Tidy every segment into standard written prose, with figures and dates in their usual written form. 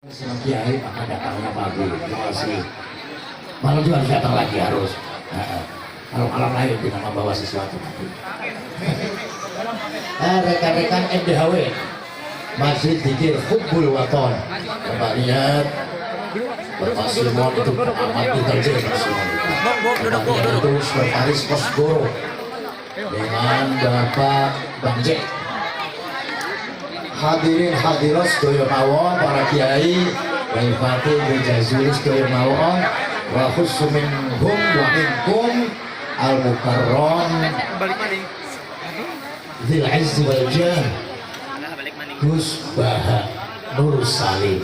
Senang kiai maka datangnya pagi. Terima kasih. Malam juga harus datang lagi harus. Kalau malam lain kita membawa sesuatu. Rekan-rekan MDHW Masjid Dikir Hubbul Waton. Coba lihat Bapak Simon itu amat intelijen. Kemudian itu Sekretaris Kosgoro dengan Bapak Bang Jack. Hadirin hadirat sedaya mawon para kiai wal fatih wal jazuli sedaya mawon wa khusus minhum wa minkum al mukarram dzil izz wal jah Gus Baha Nur Salim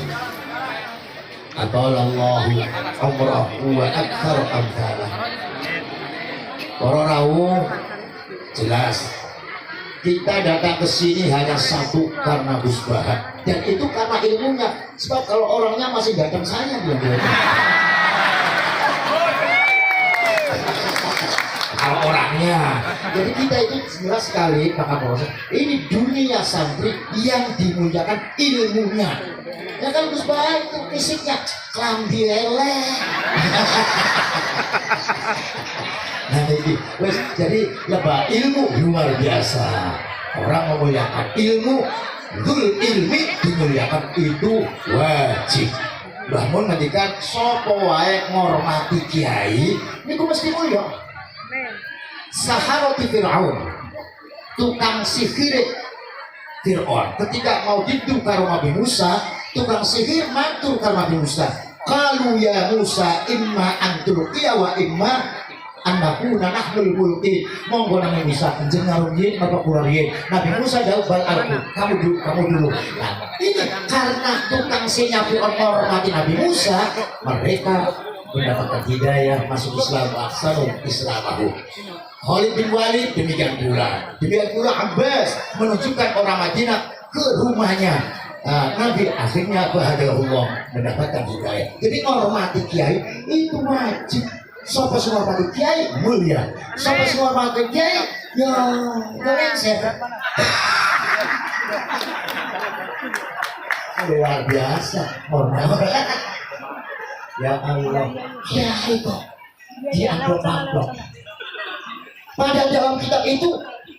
atalallahu umrahu wa akthar amthalah. Para rawuh jelas kita datang ke sini hanya satu karena Gus Baha, dan itu karena ilmunya. Sebab kalau orangnya masih datang saya dia bilang. Kalau orangnya, jadi kita itu jelas sekali Pak Kapolres. Ini dunia santri yang dimuliakan ilmunya. Ya kan Gus Baha itu fisiknya klambi lele. Nah ini, jadi lebah ilmu luar biasa. Orang memuliakan ilmu, dzul ilmi dimuliakan itu wajib. Bangun ngendikan sopo wae ngormati kiai, niku mesti mulya. Saharati Fir'aun, tukang sihir Fir'aun, ketika mau didu karo Nabi Musa, tukang sihir matur karo Nabi Musa. Qalu ya Musa imma antulqiya wa imma anakuna nahnul mulki. Monggo nang Musa jeneng yen Bapak kula riyen. Nabi Musa jawab bal arku, kamu dulu. Nah, ini karena tukang sinya Fir'aun menghormati Nabi Musa, mereka mendapatkan hidayah masuk Islam, aksanu islamahu. Khalid bin Walid demikian pula Abbas menunjukkan orang Madinah ke rumahnya. Nabi akhirnya bahadahullah mendapatkan hidayah. Jadi menghormati kiai itu wajib. Sopo semua hormati kiai mulia. Sopo semua hormati kiai ya lengser. Luar biasa hormat. Ya Allah, kiai kok diamplop-amplop. Padahal dalam kitab itu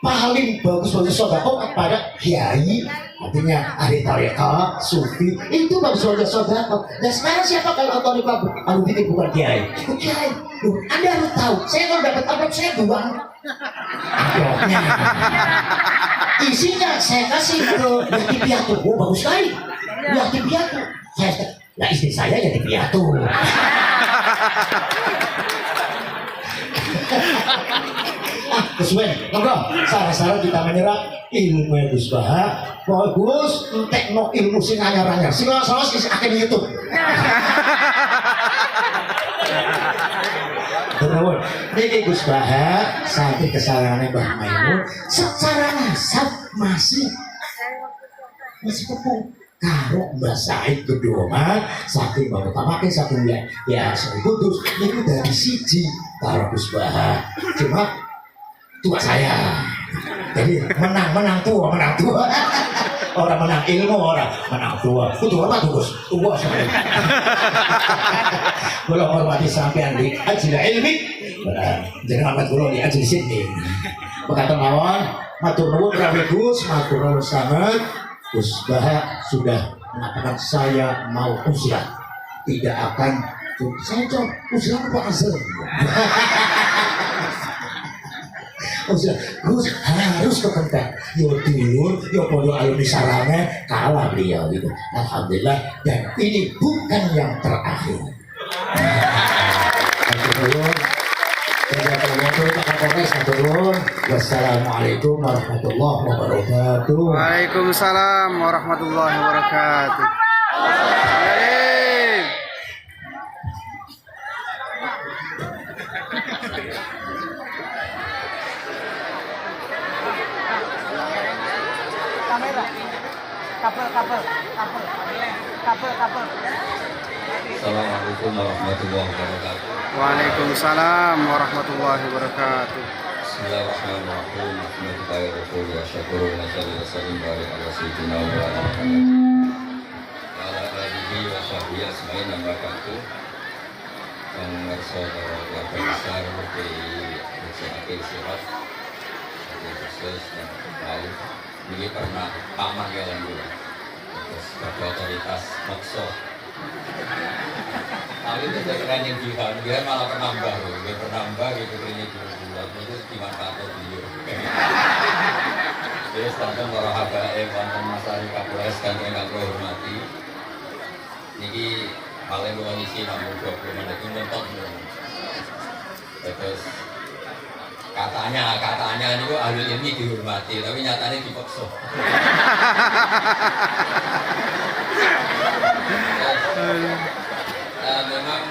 paling bagus bagi sodako kepada kiai, artinya ahli tarekat, sufi, itu bagus bagi sodako. Dan sekarang siapa kalau otorita ahli fikih bukan kiai? Itu kiai. Loh, Anda harus tahu, saya kalau dapat amplop saya buang amplopnya. Isinya saya kasih ke yatim piatu. Oh bagus sekali, yatim piatu. Nah istri saya yatim piatu. Kesuwen, monggo sarah-sarah kita menyerap ilmu Gus Baha. Bagus, tekno ilmu sing anyar-anyar. Sing salah sing akeh YouTube. Terus, niki Gus Baha saking kesalahannya Mbah Maimun secara nasab masih kepung karo Mbah Said Gedoma saking Mbah Utamake saking ya Kudus niku dari siji karo Gus Baha. Cuma tua saya, jadi menang tua, orang menang ilmu, orang menang tua, kudu hormat Gus, tua sekali. Kalau hormati sampean di ajil ilmi, jangan amat kulo di ajil sini. Berkata mawon, matur nuwun rawi Gus, matur nuwun sangat. Gus Baha sudah mengatakan saya mau usrah, tidak akan saya coba usrah apa azal. Gus harus kepentak yo dulur yo podo alumni sarangnya kalah beliau gitu. Alhamdulillah, dan ini bukan yang terakhir. Wassalamualaikum warahmatullahi wabarakatuh. Waalaikumsalam warahmatullahi wabarakatuh. Kabel. Assalamualaikum warahmatullahi wabarakatuh. Waalaikumsalam warahmatullahi wabarakatuh. Bismillahirrahmanirrahim. Bismillahirrahmanirrahim. Wa syukur wa sallallahu alaihi wa sallam ala sayyidina wa ala alihi wa Syahriya semuanya nambah waktu pengerso keluarga besar di akhir sirat di khusus dan tahu ini pernah paman ya alhamdulillah terus sebagai otoritas makso tapi itu keren yang dia malah penambah loh dia penambah gitu ini bulan itu dimanfaatkan beliau jadi standar para habaib wonten masari kapolres kantor yang kami hormati ini paling kondisi namun 20 menit itu nonton terus katanya ini kok ahli ilmi dihormati tapi nyatanya dipaksa memang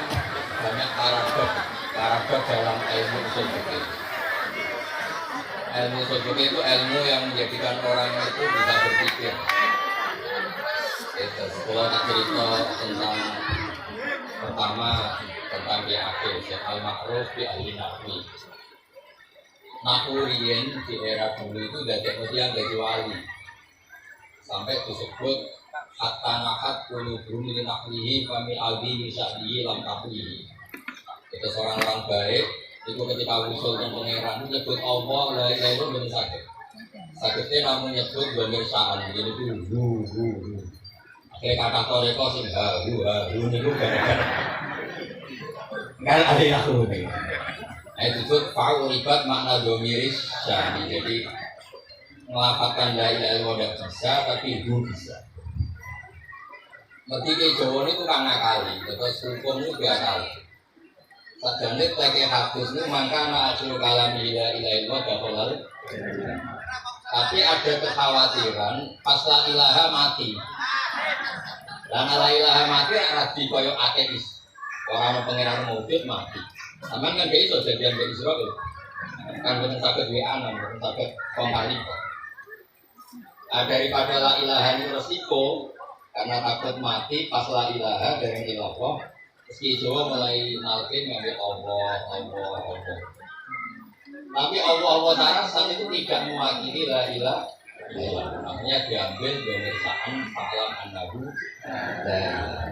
banyak paradok dalam ilmu usul fikih. Ilmu usul fikih itu ilmu yang menjadikan orang itu bisa berpikir. Kalau tak cerita tentang pertama tentang Akhil Syekh Al-Ma'ruf di ahli nahwi. Nahurian di era dulu itu dari yang dari wali sampai disebut hatta nahat qulubum min nahwihi wa min albi sa'dihi lam tahwihi. Itu orang-orang baik itu ketika usul dan pengeran menyebut Allah la ilaha illallah sakit. Sakitnya namun nyebut dhamir sa'an jadi itu kayak kata toreko sih hu niku gara-gara enggak ada yang aku nih. Nah itu tuh fa'ul ribat makna domiris syani jadi melafatkan la ilaha illallah tidak bisa tapi hu bisa. Ketika Jawa ini kurang nakali, terus hukum itu biasa. Sajane pakai hadis itu maka na'asul kalam la ilaha illallah dapat lalu. Tapi ada kekhawatiran pas la ilaha mati. Dan la ilaha mati arah di koyok ateis. Orang pengiran wujud mati. Aman kan kayak itu jadian dari Israel. Kan bukan sakit WA, bukan sakit kongkali. Daripada la ilaha ini resiko karena takut mati pas la ilaha dari ilallah. Meski Jawa mulai nalkin ngambil Allah. Tapi Allah cara saat itu tidak mewakili la ilaha. Makanya diambil dari sa'an fa'lam annahu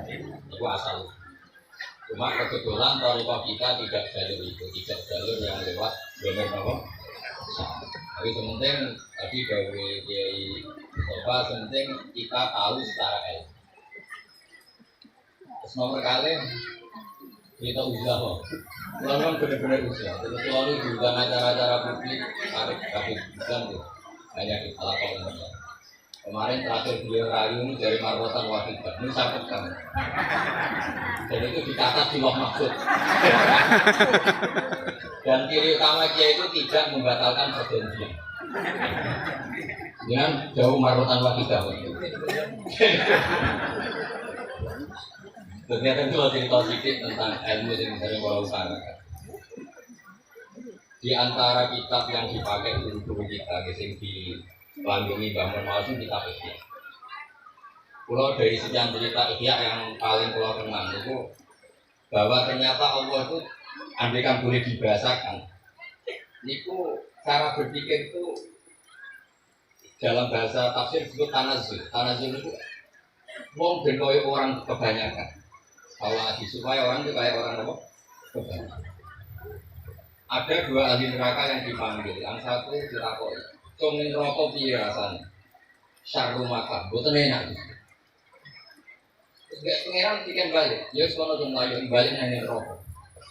itu asal. Cuma kebetulan thariqah kita tidak jalur yang lewat benar apa? Tapi sementing tadi dari Kiai Mustafa sementing kita tahu secara ilmu. Terus nomor kali kita usaha, lalu benar-benar usaha. Terus selalu juga acara-acara publik tapi bukan tuh hanya di alaqah ini. Kemarin terakhir beliau rayu ini dari Marwatan Wahidah, ini sakit kan? Dan itu dicatat di Loh Mahfud. Dan ciri utama dia itu tidak membatalkan perjanjian. Dengan jauh Marwatan Wahidah. Ternyata itu cerita sedikit tentang ilmu yang sering kalau utarakan. Di antara kitab yang dipakai guru-guru kita, yang dilandungi bangun maupun kitab Ihya. Kalau dari sekian cerita Ihya yang paling kalau kenal itu bahwa ternyata Allah itu andaikan boleh dibahasakan, itu cara berpikir itu dalam bahasa tafsir disebut tanazul. Tanazul itu wong ben koyo orang kebanyakan. Kalau supaya orang itu kayak orang apa? Kebanyakan. Ada dua ahli neraka yang dipanggil, yang satu ditakoi. Cungin rokok piye rasane? Syarru maka, mboten enak. Terus gak pengeran bikin balik, ya sekolah dong layu balik nang rokok.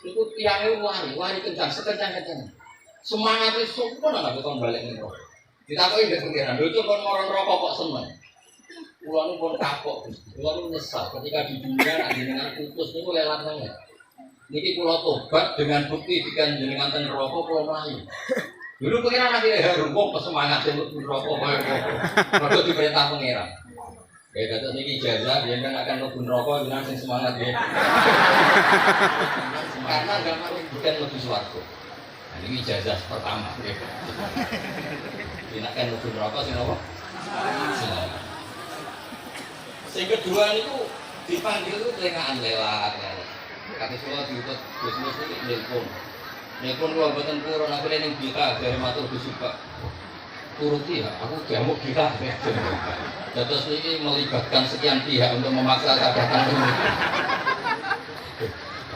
Itu tiangnya wari kencang, sekencang-kencang. Semangat itu pun ana beton balik ning rokok. Ditakoi mbek pengeran, lho itu kon moron rokok kok seneng. Kulo nu pun kapok, kulo nu nyesal ketika di dunia dengan putus niku lelat banget. Niki pulau tobat dengan bukti jika jenengan ten rokok pulau melayu. Dulu pengiran akhirnya harum kok semangat untuk rokok kalau diperintah pengiran. Ya kata niki ijazah dia kan akan lebih rokok dengan sing semangat ya. Karena agama bukan lebih suatu. Nah ini ijazah pertama. Dia akan lebih rokok sing apa? Yang kedua itu dipanggil itu telingaan lewat. Kata sekolah diutus Gusmus ini nelpon kalau buatan kurang aku yang kita dari matur bersuka turuti ya, aku jamuk gila. Terus ini melibatkan sekian pihak untuk memaksa saya datang dulu.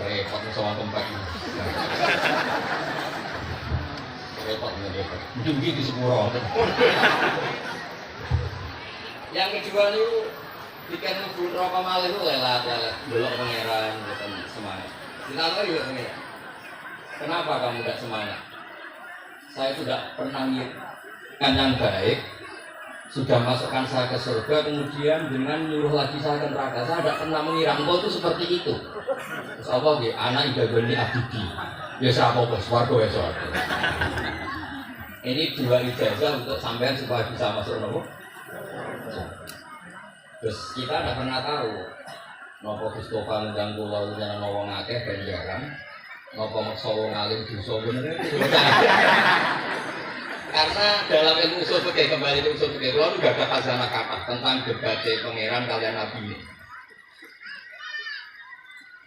Repot sama tempat ini. Repot. Mungkin di sepuro. Yang kedua itu bikin bun rokok malih itu lelat, belok pangeran, bukan semangat. Ditanya juga pangeran. Kenapa kamu tidak semangat? Saya sudah pernah kan yang baik, sudah masukkan saya ke surga, kemudian dengan nyuruh lagi saya ke neraka. Saya tidak pernah mengira engkau itu seperti itu. Terus apa gitu? Anak ibadoni abdi. Ya siapa bos? Warga ya suarga. Ini dua ijazah untuk sampean supaya bisa masuk neraka. Terus kita tidak pernah tahu. Nopo Mustafa ngundang kula ujian wong akeh ganjaran. Nopo maksa wong alim dosa bener. Karena dalam ilmu usul fikih, kembali ke usul fikih, kalau juga ada khazanah kathah tentang debat pangeran kalian nabi ini.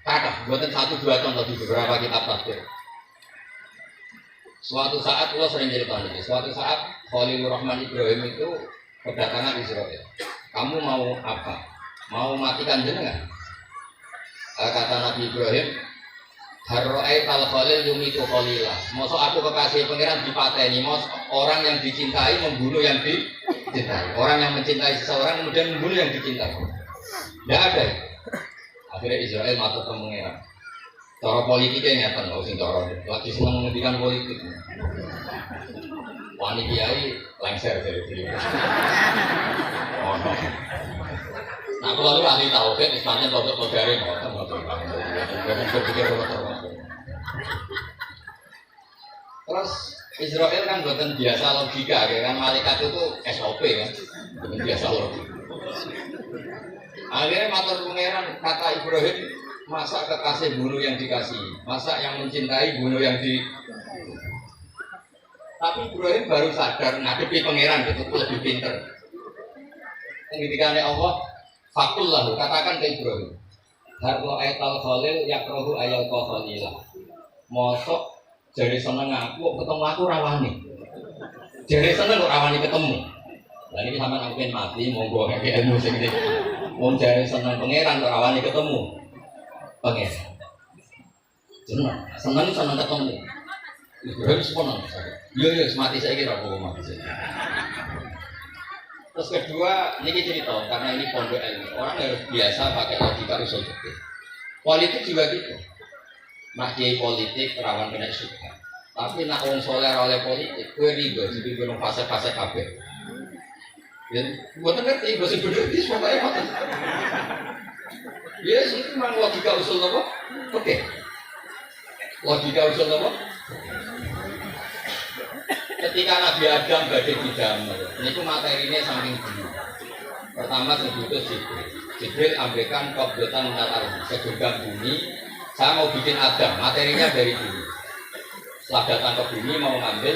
Kathah, buatan 1-2 contoh di beberapa kitab tafsir. Suatu saat, kalau sering cerita ini, suatu saat Khalilur Rahman Ibrahim itu kedatangan Israel. Kamu mau apa? Mau matikan jenengan? Kata Nabi Ibrahim, Harro'ait al-Khalil yumitu Khalila. Masa aku kekasih pangeran dipateni, orang yang dicintai membunuh yang dicintai. Orang yang mencintai seseorang kemudian membunuh yang dicintai. Tidak ada. Akhirnya Israel matur ke pangeran. Cara politiknya nyata, nggak usah cara. Lagi senang menghentikan politik. Wani kiai lengser dari diri. Oh no. Nah kalau lu ahli tauhid, istilahnya kodok dari Terus Israel kan bukan biasa logika, kan malaikat itu SOP kan, bukan biasa logika. Akhirnya matur pangeran kata Ibrahim, masa kekasih bunuh yang dikasih, masa yang mencintai bunuh yang di. Tapi Ibrahim baru sadar ngadepi pangeran itu lebih pinter. Ketika Allah, fakullah katakan ke Ibrahim. Harwa aital khalil yakrohu ayal khalilah. Mosok jadi seneng aku ketemu aku rawani. Jadi seneng kok rawani ketemu. Lah ini sampean aku pengen mati monggo kayak ilmu sing iki. Wong jare seneng pangeran kok rawani ketemu. Pangeran. Seneng ketemu. Ibrahim seneng. Yo mati saiki ra apa mati saiki. Terus kedua, ini cerita karena ini pondok ilmu. Orang harus biasa pakai logika usul fikih. Politik juga gitu. Nak kiai politik rawan kena suka. Tapi nak wong soleh oleh politik, kue riba jadi gunung fase-fase kabeh. Dan buat ngerti bahasa berdiri pokoknya apa? Ya itu memang logika usul apa? Oke. Logika usul apa? Ketika Nabi Adam badai didamel, ini materinya saking dulu. Pertama sebutus Jibril ambilkan qabdatan minal ardi, segenggam bumi. Saya mau bikin Adam, materinya dari dulu. Setelah datang ke bumi mau ngambil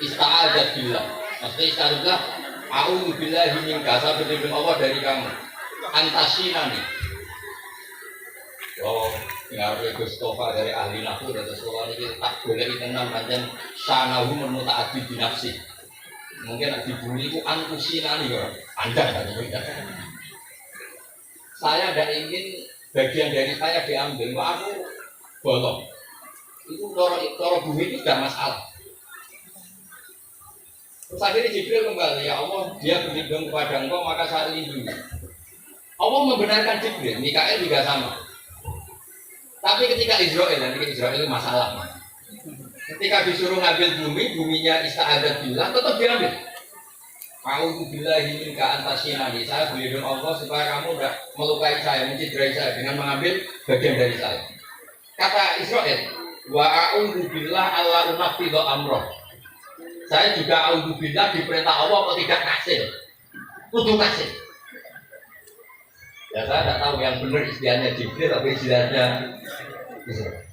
ista'adat billah. Maksudnya ista'adat a'udzu billahi minka, saya berlindung Allah dari kamu. Antasinani. Oh, ngaruh Mustafa dari ahli nafsu dan sekolah ini tak boleh ditenang panjang sanahu menutaati binafsi. Mungkin dibully itu antusinani ya, Anda kan? Saya tidak ingin bagian dari saya diambil, aku bolong. Itu cara bumi itu tidak masalah. Terus akhirnya Jibril kembali, ya Allah, dia berlindung kepada engkau maka saya lindungi. Allah membenarkan Jibril, Mikael juga sama. Tapi ketika Israel, nanti Israel itu masalah. Ketika disuruh ngambil bumi, buminya ista'adat billah, tetap diambil. A'udzu billahi minka antasinani. Saya berlindung Allah supaya kamu tidak melukai saya, mencederai saya dengan mengambil bagian dari saya. Kata Israel, wa a'udzu billah alla unafidha amroh. Saya juga a'udzu billah diperintah Allah kok tidak kasih. Kudu kasih. Ya saya tidak tahu yang benar istilahnya Jibril atau istilahnya Israel.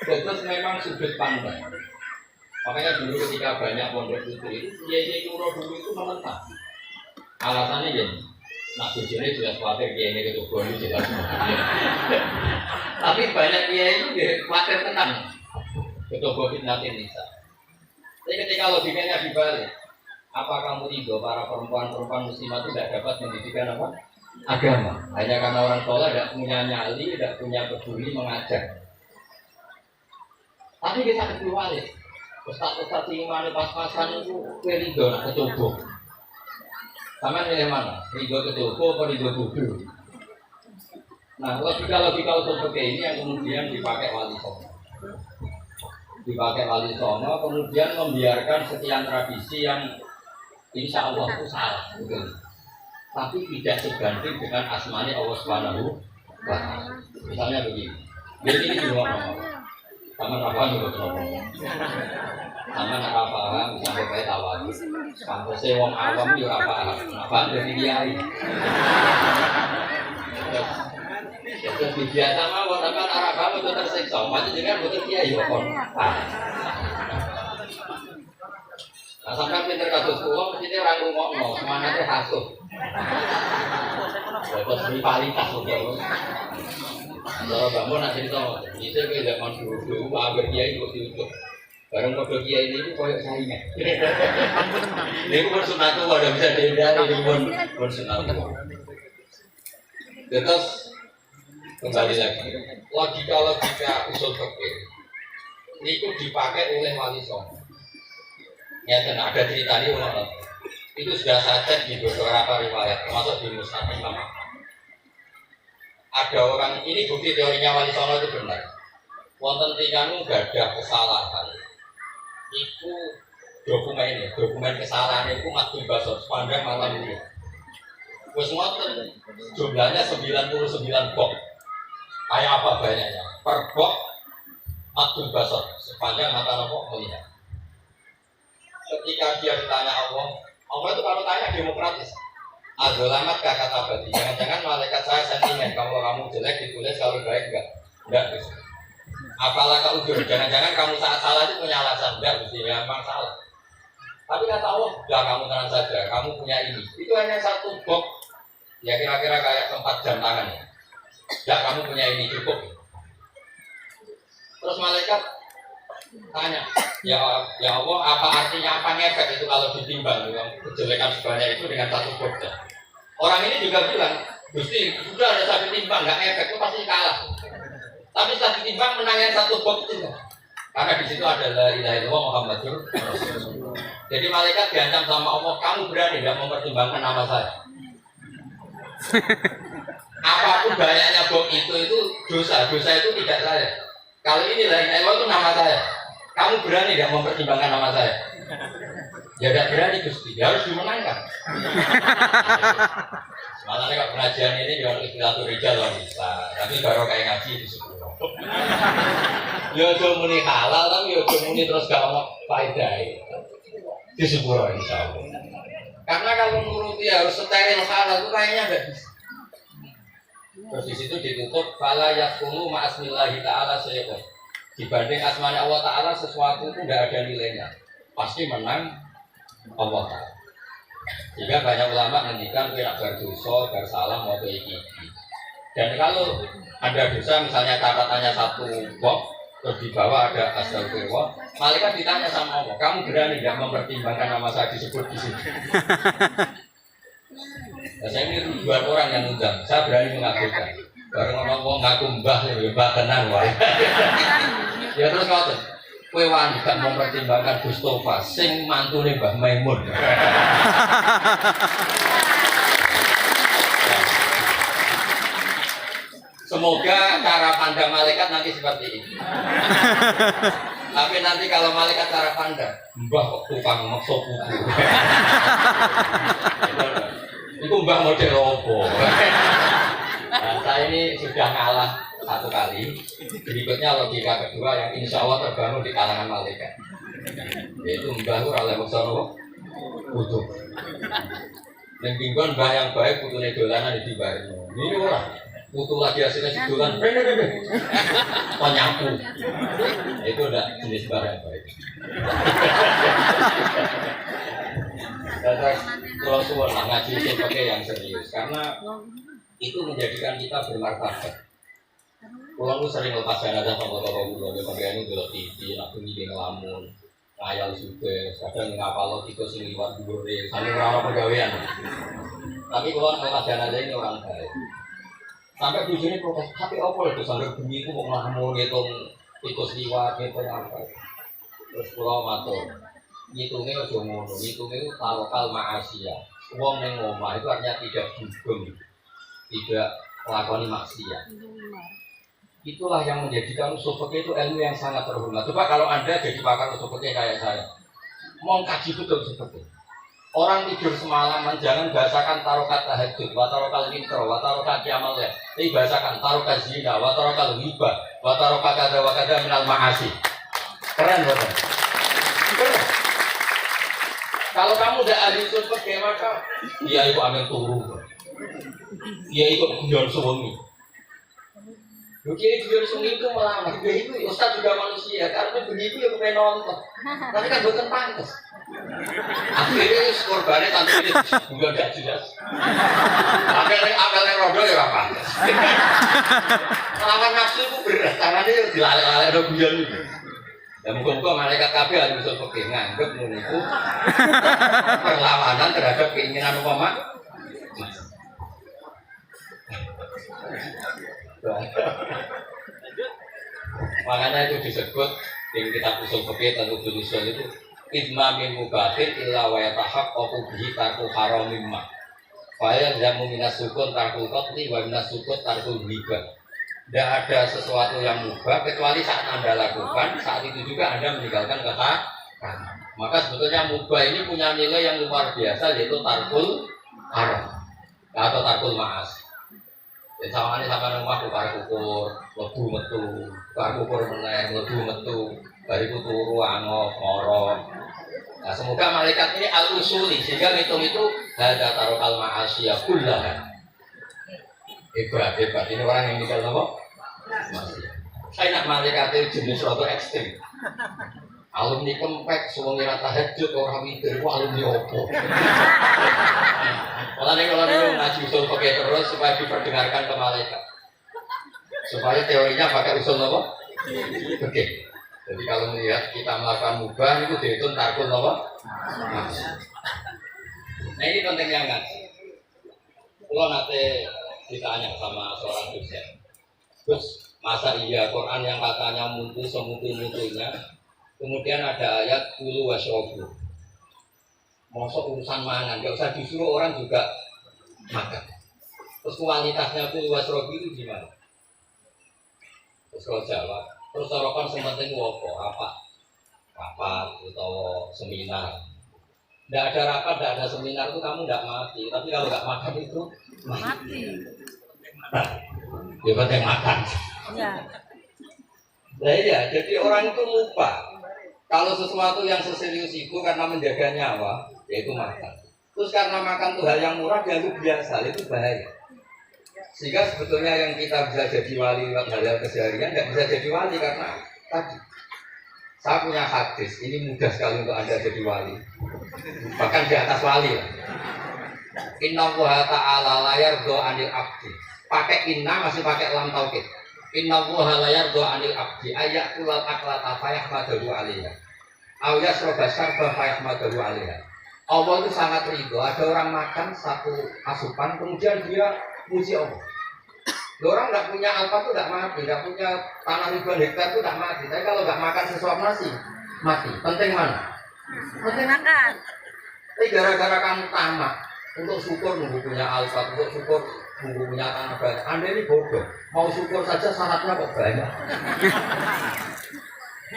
Terus memang sudut pandang. Makanya dulu ketika banyak pondok putri itu, kiai Kuro dulu itu menentang. Alasannya gini, nak bujurnya jelas khawatir kiai ini ketua itu jelas. Tapi banyak kiai itu khawatir tenang. Ketua fitnah Nisa. Tapi ketika logikanya dibalik, apa kamu ridho para perempuan-perempuan muslimah itu tidak dapat mendidikan apa? Agama. Hanya karena orang tua tidak punya nyali, tidak punya peduli mengajar. Tapi kita kebalik. Ustaz-ustaz yang mana pas-pasan itu ridho nak ketubuh. Sama milih mana? Ridho ketubuh atau ridho tubuh? Nah, logika-logika usul fikih ini yang kemudian dipakai wali songo. Dipakai wali songo, kemudian membiarkan sekian tradisi yang insya Allah itu salah, betul. Tapi tidak sebanding dengan asmani Allah Subhanahu wa Ta'ala. Misalnya begini, jadi ini juga ngomong, sama apa juga ngomong, sama apa misalnya kayak tawar, sampai wong awam juga apa dari kiai. Terus biasa mawon, tapi arah kamu itu tersiksa, macam dengan betul kiai wakon. Nah, sampai pinter kasus uang, mesti orang ngomong, semangatnya hasut. Terus rivalitas mungkin. Kalau bangun nanti kita itu kita zaman dulu, agar kiai itu diutuk. Barang kode kiai ini koyok saingan. Ini pun sunatu, ada bisa dihindari, ini pun sunatu. Terus kembali lagi, logika usul fikih itu dipakai oleh wali songo. Ya, dan ada cerita ini itu sudah saya cek di beberapa riwayat, termasuk di Musnad Imam Ahmad. Ada orang, ini bukti teorinya wali songo itu benar. Wonten tingkanu gak ada kesalahan. Itu dokumen kesalahan itu matul basor sepanjang malam ini. Wes ngoten jumlahnya 99 box. Kayak apa banyaknya? Per box matul basor sepanjang mata nopo melihat. Ketika dia ditanya Allah itu kalau tanya demokratis. Azolamat kakak abadi. Jangan-jangan malaikat saya sentimen. Kalau kamu jelek ditulis, kalau baik enggak. Apalah kau udur. Jangan-jangan kamu saat salah itu punya alasan. Enggak, mesti memang salah. Tapi kata Allah, udah kamu tenang saja. Kamu punya ini. Itu hanya satu box. Ya kira-kira kayak tempat jam tangan ya. Enggak, kamu punya ini cukup. Terus malaikat tanya, ya Allah, apa artinya apa ngefek itu kalau ditimbang dengan kejelekan sebanyak itu dengan satu box? Orang ini juga bilang, Gusti, sudah ada satu timbang, nggak ngefek, itu pasti kalah. Tapi setelah ditimbang menangnya satu box itu enggak. Karena di situ ada la ilaha illallah Muhammadur Rasulullah. Jadi malaikat diancam sama Allah, kamu berani nggak mempertimbangkan nama saya? Apapun banyaknya box itu dosa itu tidak saya. Kalau ini la ilaha illallah itu nama saya. Kamu berani nggak mempertimbangkan nama saya? Ya tidak berani Gusti, ya harus dimenangkan. Makanya kalau pengajian ini jangan istilatul rijal lah bisa, tapi baru kayak ngaji di sepuluh. Ya cuma muni halal, tapi ya cuma muni terus gak mau faedah di sepuluh insya Allah. Karena kalau menuruti harus steril halal itu kayaknya nggak bisa. Terus di situ ditutup fala yakunu ma'asmillahi ta'ala sayyidun. Dibanding asmanya Allah Ta'ala sesuatu itu tidak ada nilainya, pasti menang Allah Ta'ala. Jika banyak ulama menghentikan tidak berdosa, bersalah, mau iki. Dan kalau ada dosa misalnya catatannya satu box, terus di bawah ada astagfirullah, malaikat ditanya sama Allah, kamu berani tidak mempertimbangkan nama saya disebut di sini? Nah, saya ini ribuan orang yang undang, saya berani mengabulkan. Baru ngomong ngaku mbah tenan wae. Ya terus ngoten. Kowe wani gak mempertimbangkan Gustofa sing mantune Mbah Maimun. Semoga cara pandang malaikat nanti seperti ini. Tapi nanti kalau malaikat cara pandang, mbah kok tukang maksa putu. Itu mbah model opo. Nah, saya ini sudah kalah satu kali. Berikutnya logika kedua yang insya Allah terbangun di kalangan malaikat. Yaitu mbah itu oleh maksono putu. Dan tinggal mbah yang baik putune dolanan di bareng. Ini orang putu lagi hasilnya sedolan. Penyapu. Itu udah jenis mbah yang baik. Dan kalau suwon ngaji pakai yang serius karena itu menjadikan kita bermartabat. Kalau lu sering lepas jenazah sama tokoh-tokoh dulu, dia pakai ini dulu TV, aku ngide ngelamun. ngayal juga, kadang ngapal itu sing liwat dhuwure, saling ora pegawean. Tapi kalau orang jenazah ini orang baik. Sampai bujurnya protes, tapi apa itu sampai bunyi itu mau ngelamun ngitung tikus liwat, ngitung apa. Terus kalau matur, ngitungnya aja ngono, ngitungnya itu tawakal ma'asiyah. Uang yang ngomah itu artinya tidak dugem, tidak melakoni maksiat. Itulah yang menjadikan usul fikih itu ilmu yang sangat terhormat. Coba kalau Anda jadi pakar usul fikih kayak saya, mau kaji betul seperti orang tidur semalaman jangan bahasakan tarokat tahajud, watarokal witro, watarokal kiamal ya. Tapi bahasakan tarokat zina, watarokal riba, watarokal kada wakada minal ma'asi. Keren betul. Keren. Kalau kamu udah ahli usul fikih maka dia itu ambil turun, dia ikut guyon suwengi. Mungkin jujur sungi itu melamar, dia itu Ustaz juga manusia, karena begitu ya pengen nonton, tapi kan bukan pantas. Akhirnya korbannya tante ini juga gak jelas. Akhirnya rodo ya gak pantas. Melawan nafsu itu berat, karena dia dilalek-lalek ada guyon itu. Dan muka-muka malaikat kabeh harus usul fikih nganggep itu perlawanan terhadap keinginan umat. Makanya itu disebut yang kita usul fikih tentang usul itu idma min mubatin illa wa yatahaqqaqu bihi tarku haramim ma. Fa yalzamu minas sukun tarkul qatli wa minas sukut tarkul hibah. Tidak ada sesuatu yang mubah kecuali saat Anda lakukan, saat itu juga Anda meninggalkan kata. Maka sebetulnya mubah ini punya nilai yang luar biasa, yaitu tarkul haram atau tarkul ma'as. Ya sama ini sampai rumah tukar kukur, lebu metu, tukar kukur meneh, lebu metu, bariku turu angok, ngorok. Nah semoga malaikat ini al-usuli sehingga ngitung itu ada taruh al-ma'asiyah kullahan. Hebat, ini orang yang bisa apa? Saya nak malaikat itu jenis suatu ekstrim. Alumni kempek, semua ngira tahajud, orang mikir, wah alumni opo. Kalau nih ngaji usul pakai terus supaya diperdengarkan ke malaikat. Supaya teorinya pakai usul apa? Oke. Jadi kalau melihat kita melakukan mubah itu dihitung tarkul apa? Nah ini pentingnya ngaji. Kalau nanti ditanya sama seorang dosen, terus masa iya Quran yang katanya mutu semutu-mutunya, kemudian ada ayat kulu wasyrobu, masuk urusan mana, nggak usah disuruh orang juga makan. Terus kualitasnya kulu wasyrobu itu gimana? Terus kalau jawab, terus sorokan sementing apa atau seminar. Tidak ada rapat, tidak ada seminar itu kamu tidak mati. Tapi kalau nggak makan itu mati. Dia penting makan. Ya. Nah iya, jadi orang itu lupa kalau sesuatu yang seserius itu karena menjaga nyawa, yaitu makan. Terus karena makan itu hal yang murah dianggap biasa, itu bahaya. Sehingga sebetulnya yang kita bisa jadi wali hal-hal keseharian nggak bisa jadi wali karena tadi. Saya punya hadis, ini mudah sekali untuk Anda jadi wali. Bahkan di atas wali lah. Inna Allaha ta'ala layar doa anil abdi. Pakai inna masih pakai lam taukid. Inna Allaha layar doa anil abdi. Ayat kulal aklata fayahmadahu alaiha. Awya serobasar fayahmadahu alaiha. Allah itu sangat ridho. Ada orang makan satu asupan, kemudian dia muji Allah. Orang nggak punya alfa tuh nggak mati, nggak punya tanah ribuan hektar tuh nggak mati. Tapi kalau nggak makan sesuap nasi, mati. Penting mana? Penting makan. Tapi gara-gara kamu tamak untuk syukur nunggu punya alfa, untuk syukur nunggu punya tanah banyak. Anda ini bodoh. Mau syukur saja syaratnya kok banyak.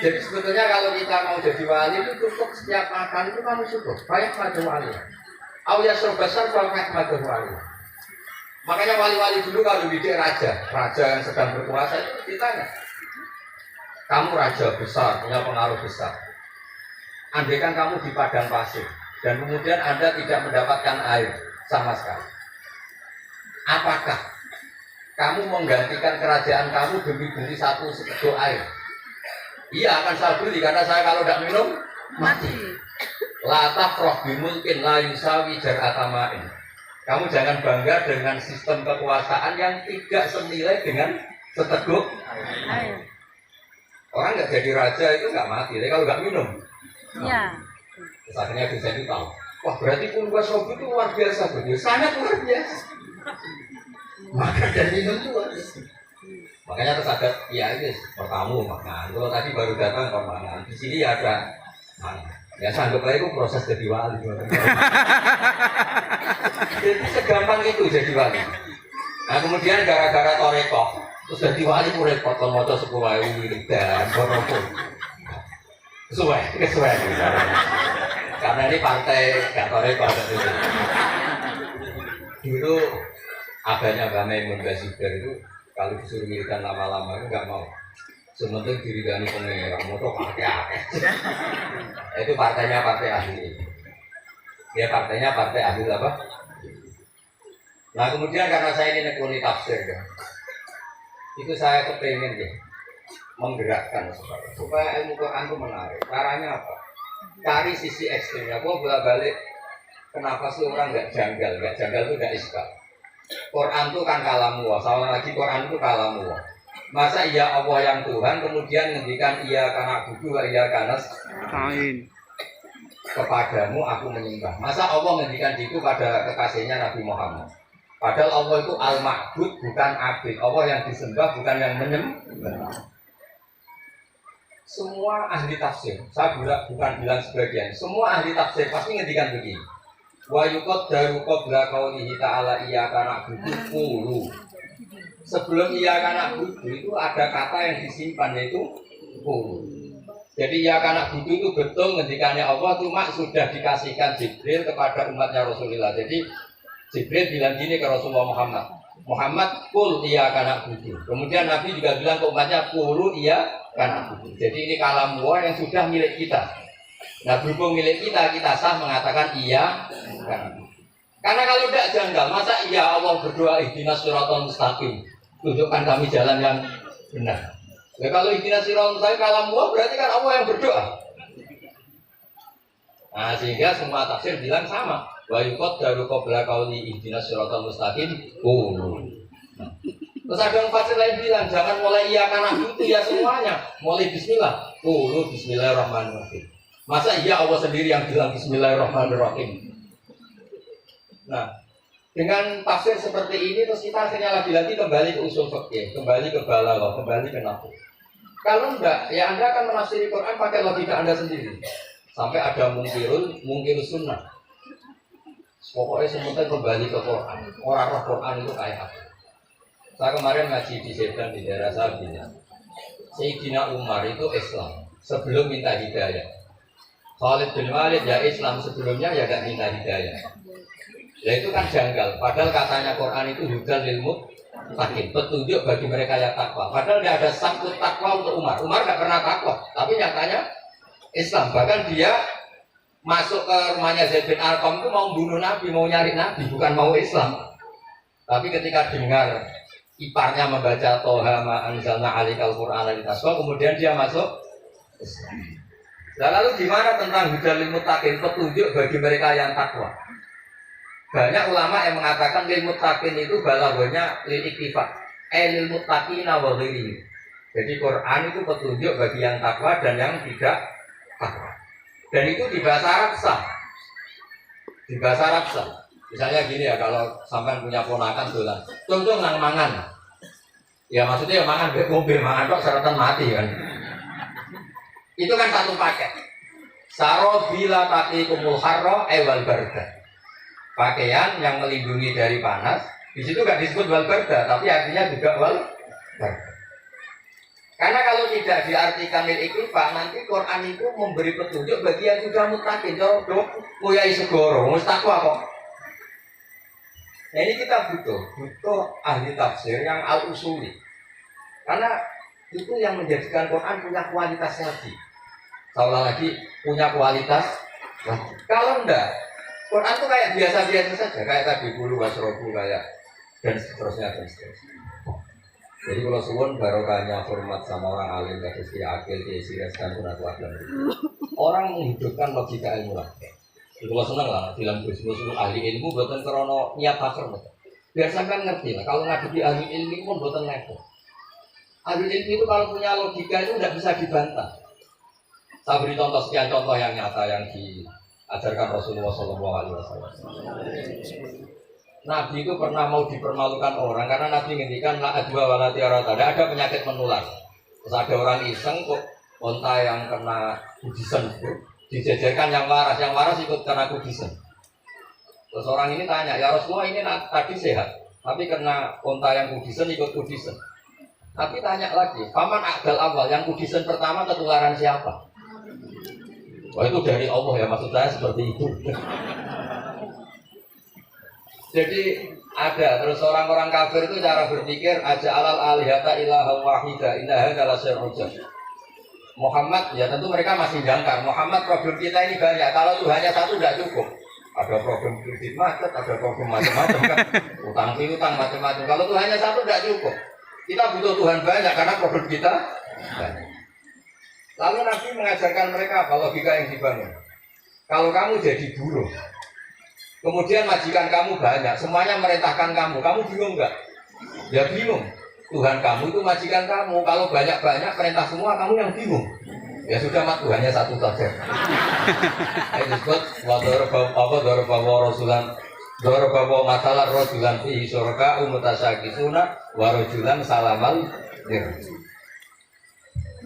Jadi sebetulnya kalau kita mau jadi wali itu cukup setiap makan itu kamu syukur. Baik pada wali. Awya serbasar baik pada wali. Makanya wali-wali dulu kalau didik raja yang sedang berkuasa itu ditanya, kamu raja besar, punya pengaruh besar. Andai kan kamu di padang pasir dan kemudian Anda tidak mendapatkan air sama sekali, apakah kamu menggantikan kerajaan kamu demi beli satu seteguk air? Iya, akan saya beli karena saya kalau tidak minum mati. La tafrah bimulkin la yusawi jar'atamain. Kamu jangan bangga dengan sistem kekuasaan yang tidak senilai dengan seteguk air. Orang nggak jadi raja itu nggak mati, tapi kalau nggak minum Iya. Terus akhirnya dosen itu tahu, wah berarti puluhan sobi itu luar biasa, betul, sangat luar biasa. Maka dari minum itu luar biasa. Makanya terus ada, ya ini pertamu makan. Kalau tadi baru datang makan, di sini ada makan. Ya sanggup aja itu proses jadi wali. Jadi segampang itu jadi wali. Nah kemudian gara-gara torekoh, terus jadi wali itu repot, kalau mau coba 10.000 wiridan, borokok. Kesuai. Karena ini partai gak torekoh. Dulu adanya Mbak Maimun Basibar itu kalau disuruh wiridan lama-lama itu nggak mau. Sementing diridani pengeran, mau pakai. Itu partainya partai ahli. Dia partainya partai ahli apa? Nah kemudian karena saya ini nekuni tafsir kan, itu saya kepengen ya menggerakkan supaya ilmu Quran itu menarik. Caranya apa? Cari sisi ekstrimnya. Gua bolak-balik. Kenapa sih orang nggak janggal? Nggak janggal itu nggak iskal. Quran itu kan kalamullah. Sama lagi Quran itu kalamullah. Masa iya Allah yang Tuhan kemudian ngendikan iya karena budu iya karena kepadamu aku menyembah. Masa Allah ngendikan itu pada kekasihnya Nabi Muhammad. Padahal Allah itu al-ma'bud bukan abid. Allah yang disembah bukan yang menyembah. Semua ahli tafsir, saya bukan bilang sebagian, semua ahli tafsir pasti ngendikan begini. Wa yuqaddaru qabla qaulihi ta'ala iyyaka na'budu qulu. Sebelum iyyaka na'budu itu ada kata yang disimpan yaitu qulu. Jadi iyyaka na'budu itu betul ngendikannya Allah cuma sudah dikasihkan Jibril kepada umatnya Rasulullah. Jadi Jibril bilang gini ke Rasulullah Muhammad qul iyyaka na'budu. Kemudian Nabi juga bilang ke umatnya qulu iyyaka na'budu. Jadi ini kalamullah yang sudah milik kita. Nah berhubung milik kita sah mengatakan iya. Karena kalau tidak janggal, masa iya Allah berdoa ihdinas siratal mustaqim, tunjukkan kami jalan yang benar. Ya kalau ihdinas siratal mustaqim kalamullah berarti kan Allah yang berdoa. Nah sehingga semua tafsir bilang sama. Wa yuqaddaru qabla qauli ihdinas siratal mustaqim qulu. Terus ada yang fasir lain bilang jangan mulai iya karena itu ya semuanya, mulai bismillah. Qulu bismillahirrahmanirrahim. Masa iya Allah sendiri yang bilang bismillahirrahmanirrahim. Nah, dengan tafsir seperti ini terus kita akhirnya lagi-lagi kembali ke usul fikih, kembali ke balaghah, kembali ke nahwu. Kalau enggak, ya Anda akan menafsiri Quran pakai logika Anda sendiri. Sampai ada mungkir sunnah. Pokoknya semuanya kembali ke Quran. Orang roh Quran itu kayak apa? Saya kemarin ngaji di Sedan di daerah Sabina. Sayyidina Umar itu Islam sebelum minta hidayah. Khalid bin Walid ya Islam sebelumnya ya gak minta hidayah. Ya itu kan janggal. Padahal katanya Quran itu hudal lil muttaqin, petunjuk bagi mereka yang takwa. Padahal tidak ada sangkut takwa untuk Umar. Umar gak pernah takwa, tapi nyatanya Islam. Bahkan dia masuk ke rumahnya Zaid bin Arqam itu mau bunuh Nabi, mau nyari Nabi, bukan mau Islam. Tapi ketika dengar iparnya membaca Toha ma anzalna alikal Qur'ana litasqa, kemudian dia masuk Islam. Nah, lalu gimana tentang hudal lil muttaqin, petunjuk bagi mereka yang takwa? Banyak ulama yang mengatakan lil muttaqin itu balaghahnya lil iktifat, lil muttaqina wa ghairihi. Jadi Quran itu petunjuk bagi yang takwa dan yang tidak takwa. Dan itu di bahasa Arab sah. Di bahasa Arab sah. Misalnya gini ya, kalau sampai punya ponakan dolan, contoh nang mangan. Ya maksudnya mangan mobil mangan kok seratan mati kan. Itu kan satu paket. Sarobila taqikumul harra wal barda. Pakaian yang melindungi dari panas. Di situ nggak disebut wal barda, tapi artinya juga wal barda. Karena kalau tidak diartikan lil iktifah, nanti Quran itu memberi petunjuk bagi yang sudah muttaqin. Contoh, kuyai segoro, mustakwa kok. Nah ini kita butuh ahli tafsir yang al-usuli. Karena itu yang menjadikan Quran punya kualitas lagi. Seolah lagi punya kualitas lagi. Kalau enggak, Quran itu kayak biasa-biasa saja, kayak tadi bulu wasrobu kayak dan seterusnya. Jadi kalau suwun barokahnya hormat sama orang alim, kados ki akil, ki sires dan sunatulah. Orang menghidupkan logika ilmu lah. Kalau senang lah, dalam bisnis ahli ilmu buatan krono niat fakir. Biar sampai ngerti lah, kalau ngadepi ahli ilmu pun buatan level. Ahli ilmu itu kalau punya logika itu tidak bisa dibantah. Saya beri contoh sekian contoh yang nyata yang diajarkan Rasulullah SAW. Nabi itu pernah mau dipermalukan orang karena Nabi ngendikan la adwa wala tiarata, tidak ada penyakit menular. Terus ada orang iseng kok onta yang kena kudisen itu dijajarkan yang waras ikut kena kudisen. Terus orang ini tanya, ya Rasulullah ini tadi sehat, tapi kena onta yang kudisen ikut kudisen. Tapi tanya lagi, paman akdal awal yang kudisen pertama ketularan siapa? Wah itu dari Allah ya, maksud saya seperti itu. Jadi ada terus orang-orang kafir itu cara berpikir aja alal alihata ilaha wahida innaha kala syarujah. Muhammad ya tentu mereka masih jangkar. Muhammad problem kita ini banyak. Kalau Tuhannya satu tidak cukup. Ada problem kredit macet, ada problem macam-macam kan. Utang piutang macam-macam. Kalau Tuhannya satu tidak cukup. Kita butuh Tuhan banyak karena problem kita banyak. Lalu Nabi mengajarkan mereka apa logika yang dibangun. Kalau kamu jadi buruh, kemudian majikan kamu banyak, semuanya merintahkan kamu bingung nggak? Ya bingung. Tuhan kamu itu majikan kamu, kalau banyak-banyak perintah semua kamu yang bingung. Ya sudah mat Tuhannya satu saja. Itu disebut wadorobawa rasulan, dorobawa matalah rasulan fihi syuraka umutasyakisuna warojulan salamal dir.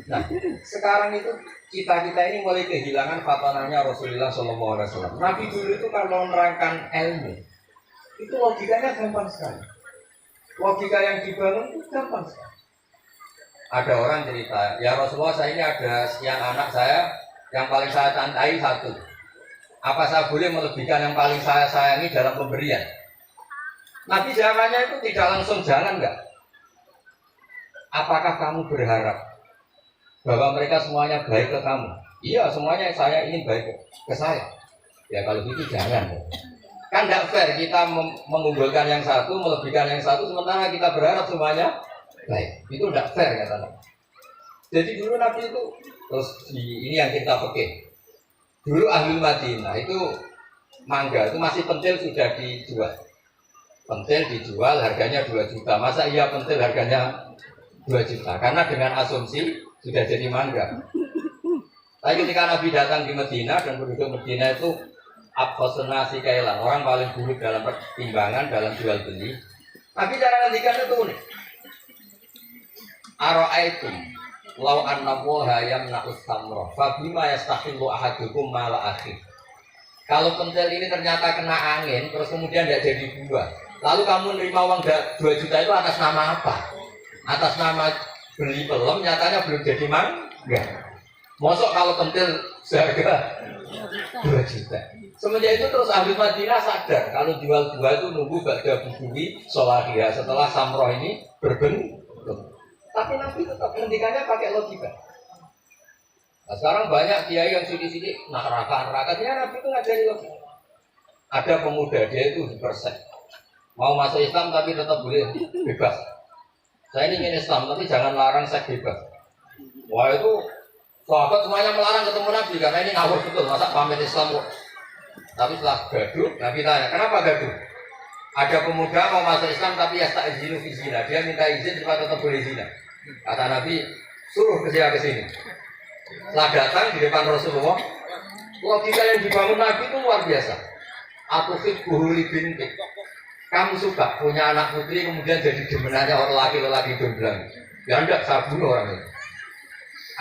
Nah, sekarang itu kita ini mulai kehilangan fatanahnya Rasulullah SAW. Nabi dulu itu kalau menerangkan ilmu, itu logikanya gampang sekali. Logika yang dibangun itu gampang sekali. Ada orang cerita, ya Rasulullah saya ini ada sekian anak saya, yang paling saya cintai satu. Apa saya boleh melebihkan yang paling saya sayangi dalam pemberian? Nabi jawabannya itu tidak langsung jalan enggak. Apakah kamu berharap bahwa mereka semuanya baik ke kamu? Iya, semuanya saya ingin baik ke saya. Ya kalau gitu jangan. Kan tidak fair kita mengunggulkan yang satu, melebihkan yang satu, sementara kita berharap semuanya baik. Itu tidak fair katanya. Jadi dulu Nabi itu, terus ini yang kita pakai. Dulu ahli Madinah itu mangga itu masih pentil sudah dijual. Pentil dijual harganya 2 juta. Masa iya pentil harganya 2 juta? Karena dengan asumsi sudah jadi mangga. Tapi ketika Nabi datang di Medina dan penduduk Medina itu abkhosnasi kailan, orang paling buruk dalam pertimbangan dalam jual beli. Nabi cara ngendikan itu unik. Ara'aitum law anna waha yamna'us samra fa bima yastahillu ahadukum mala akhi. Kalau pentil ini ternyata kena angin terus kemudian tidak jadi buah, lalu kamu nerima uang 2 juta itu atas nama apa? Atas nama beli pelem, nyatanya belum jadi mangga. Mosok kalau pentil seharga 2 juta. Semenjak itu terus ahli Madinah sadar kalau jual buah itu nunggu ba'da bubuhi sholahiyah, setelah samroh ini berbentuk. Tapi Nabi tetap ngendikannya pakai logika. Nah, sekarang banyak kiai yang sidik-sidik neraka dia Nabi itu ngajari logika. Ada pemuda dia itu dipersek, mau masuk Islam tapi tetap boleh bebas. Saya ini ingin Islam tapi jangan larang seks bebas. Wah itu sahabat semuanya melarang ketemu Nabi karena ini ngawur betul, masa pamit Islam kok. Tapi setelah gaduh, Nabi tanya, kenapa gaduh? Ada pemuda mau masuk Islam tapi ya tak izinu fi zina, dia minta izin supaya tetap boleh zina. Kata Nabi, suruh ke sini. Setelah datang di depan Rasulullah, logika yang dibangun Nabi itu luar biasa. Atufid buhuli bintik. Kamu suka punya anak putri kemudian jadi demenannya orang laki-laki jomblang. Ya enggak, saya bunuh orang itu.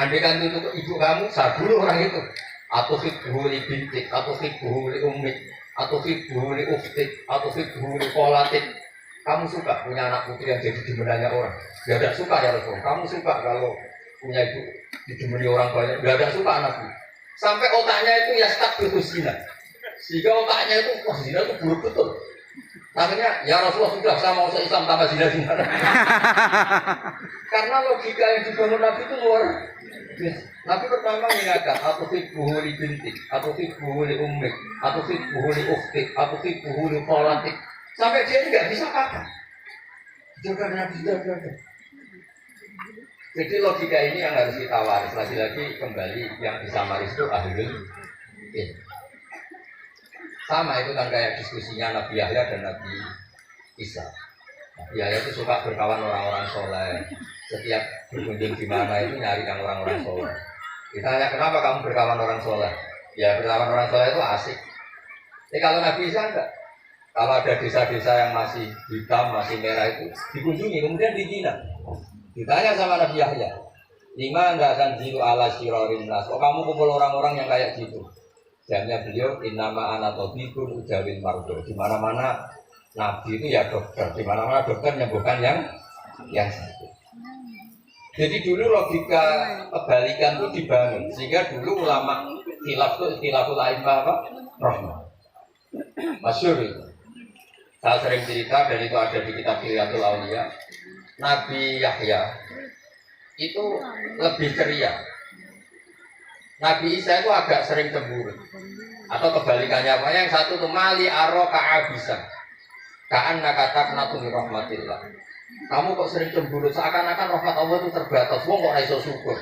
Andai kan itu ibu kamu, saya bunuh orang itu. Atufid buhuli bintik, atufid buhuli umik, atufid buhuli uftik, atufid buhuli kolatik. Kamu suka punya anak putri yang jadi demenannya orang? Ya enggak suka ya Rasul. Kamu suka kalau punya ibu didemeni orang banyak? Ya enggak suka anakku. Sampai otaknya itu ya stuck ke zina. Sehingga otaknya itu, wah zina itu buruk betul. Akhirnya, ya Rasulullah sudah, saya mau Islam tanpa zina-zina. Karena logika yang dibangun Nabi itu luar biasa. Nabi pertama mengingatkan, atufid buhuli bintik, atufid buhuli ummik, atufid buhuli uftik, atufid buhuli kolatik. Sampai dia tidak bisa kata. Jaga Nabi, jaga. Jadi logika ini yang harus kita waris. Lagi-lagi kembali yang bisa waris itu ahlul ilm. Sama itu kan kayak diskusinya Nabi Yahya dan Nabi Isa. Nabi Yahya itu suka berkawan orang-orang soleh. Setiap berkunjung di mana itu nyari yang orang-orang soleh. Ditanya kenapa kamu berkawan orang soleh? Ya berkawan orang soleh itu asik. Tapi kalau Nabi Isa enggak. Kalau ada desa-desa yang masih hitam, masih merah itu dikunjungi, kemudian dibina. Ditanya sama Nabi Yahya, lima enggak akan jiru ala sirorin nas. Oh kamu kumpul orang-orang yang kayak gitu. Jawabnya beliau, innama ana tabibun ujawil mardo. Di mana-mana Nabi itu ya dokter, di mana-mana dokter menyembuhkan yang sakit. Jadi dulu logika kebalikan itu dibangun, sehingga dulu ulama khilaf itu khilaful a'immah apa? Rahmah. Masyhur itu. Saya sering cerita dan itu ada di kitab Hilyatul Auliya. Nabi Yahya itu lebih ceria. Nabi Isa itu agak sering cemburu. Atau kebalikannya apa? Yang satu tuh mali aro ka'abisa. Ka'an nakatak natumi rahmatillah. Kamu kok sering cemburu, seakan-akan rahmat Allah itu terbatas. Wong kok iso syukur.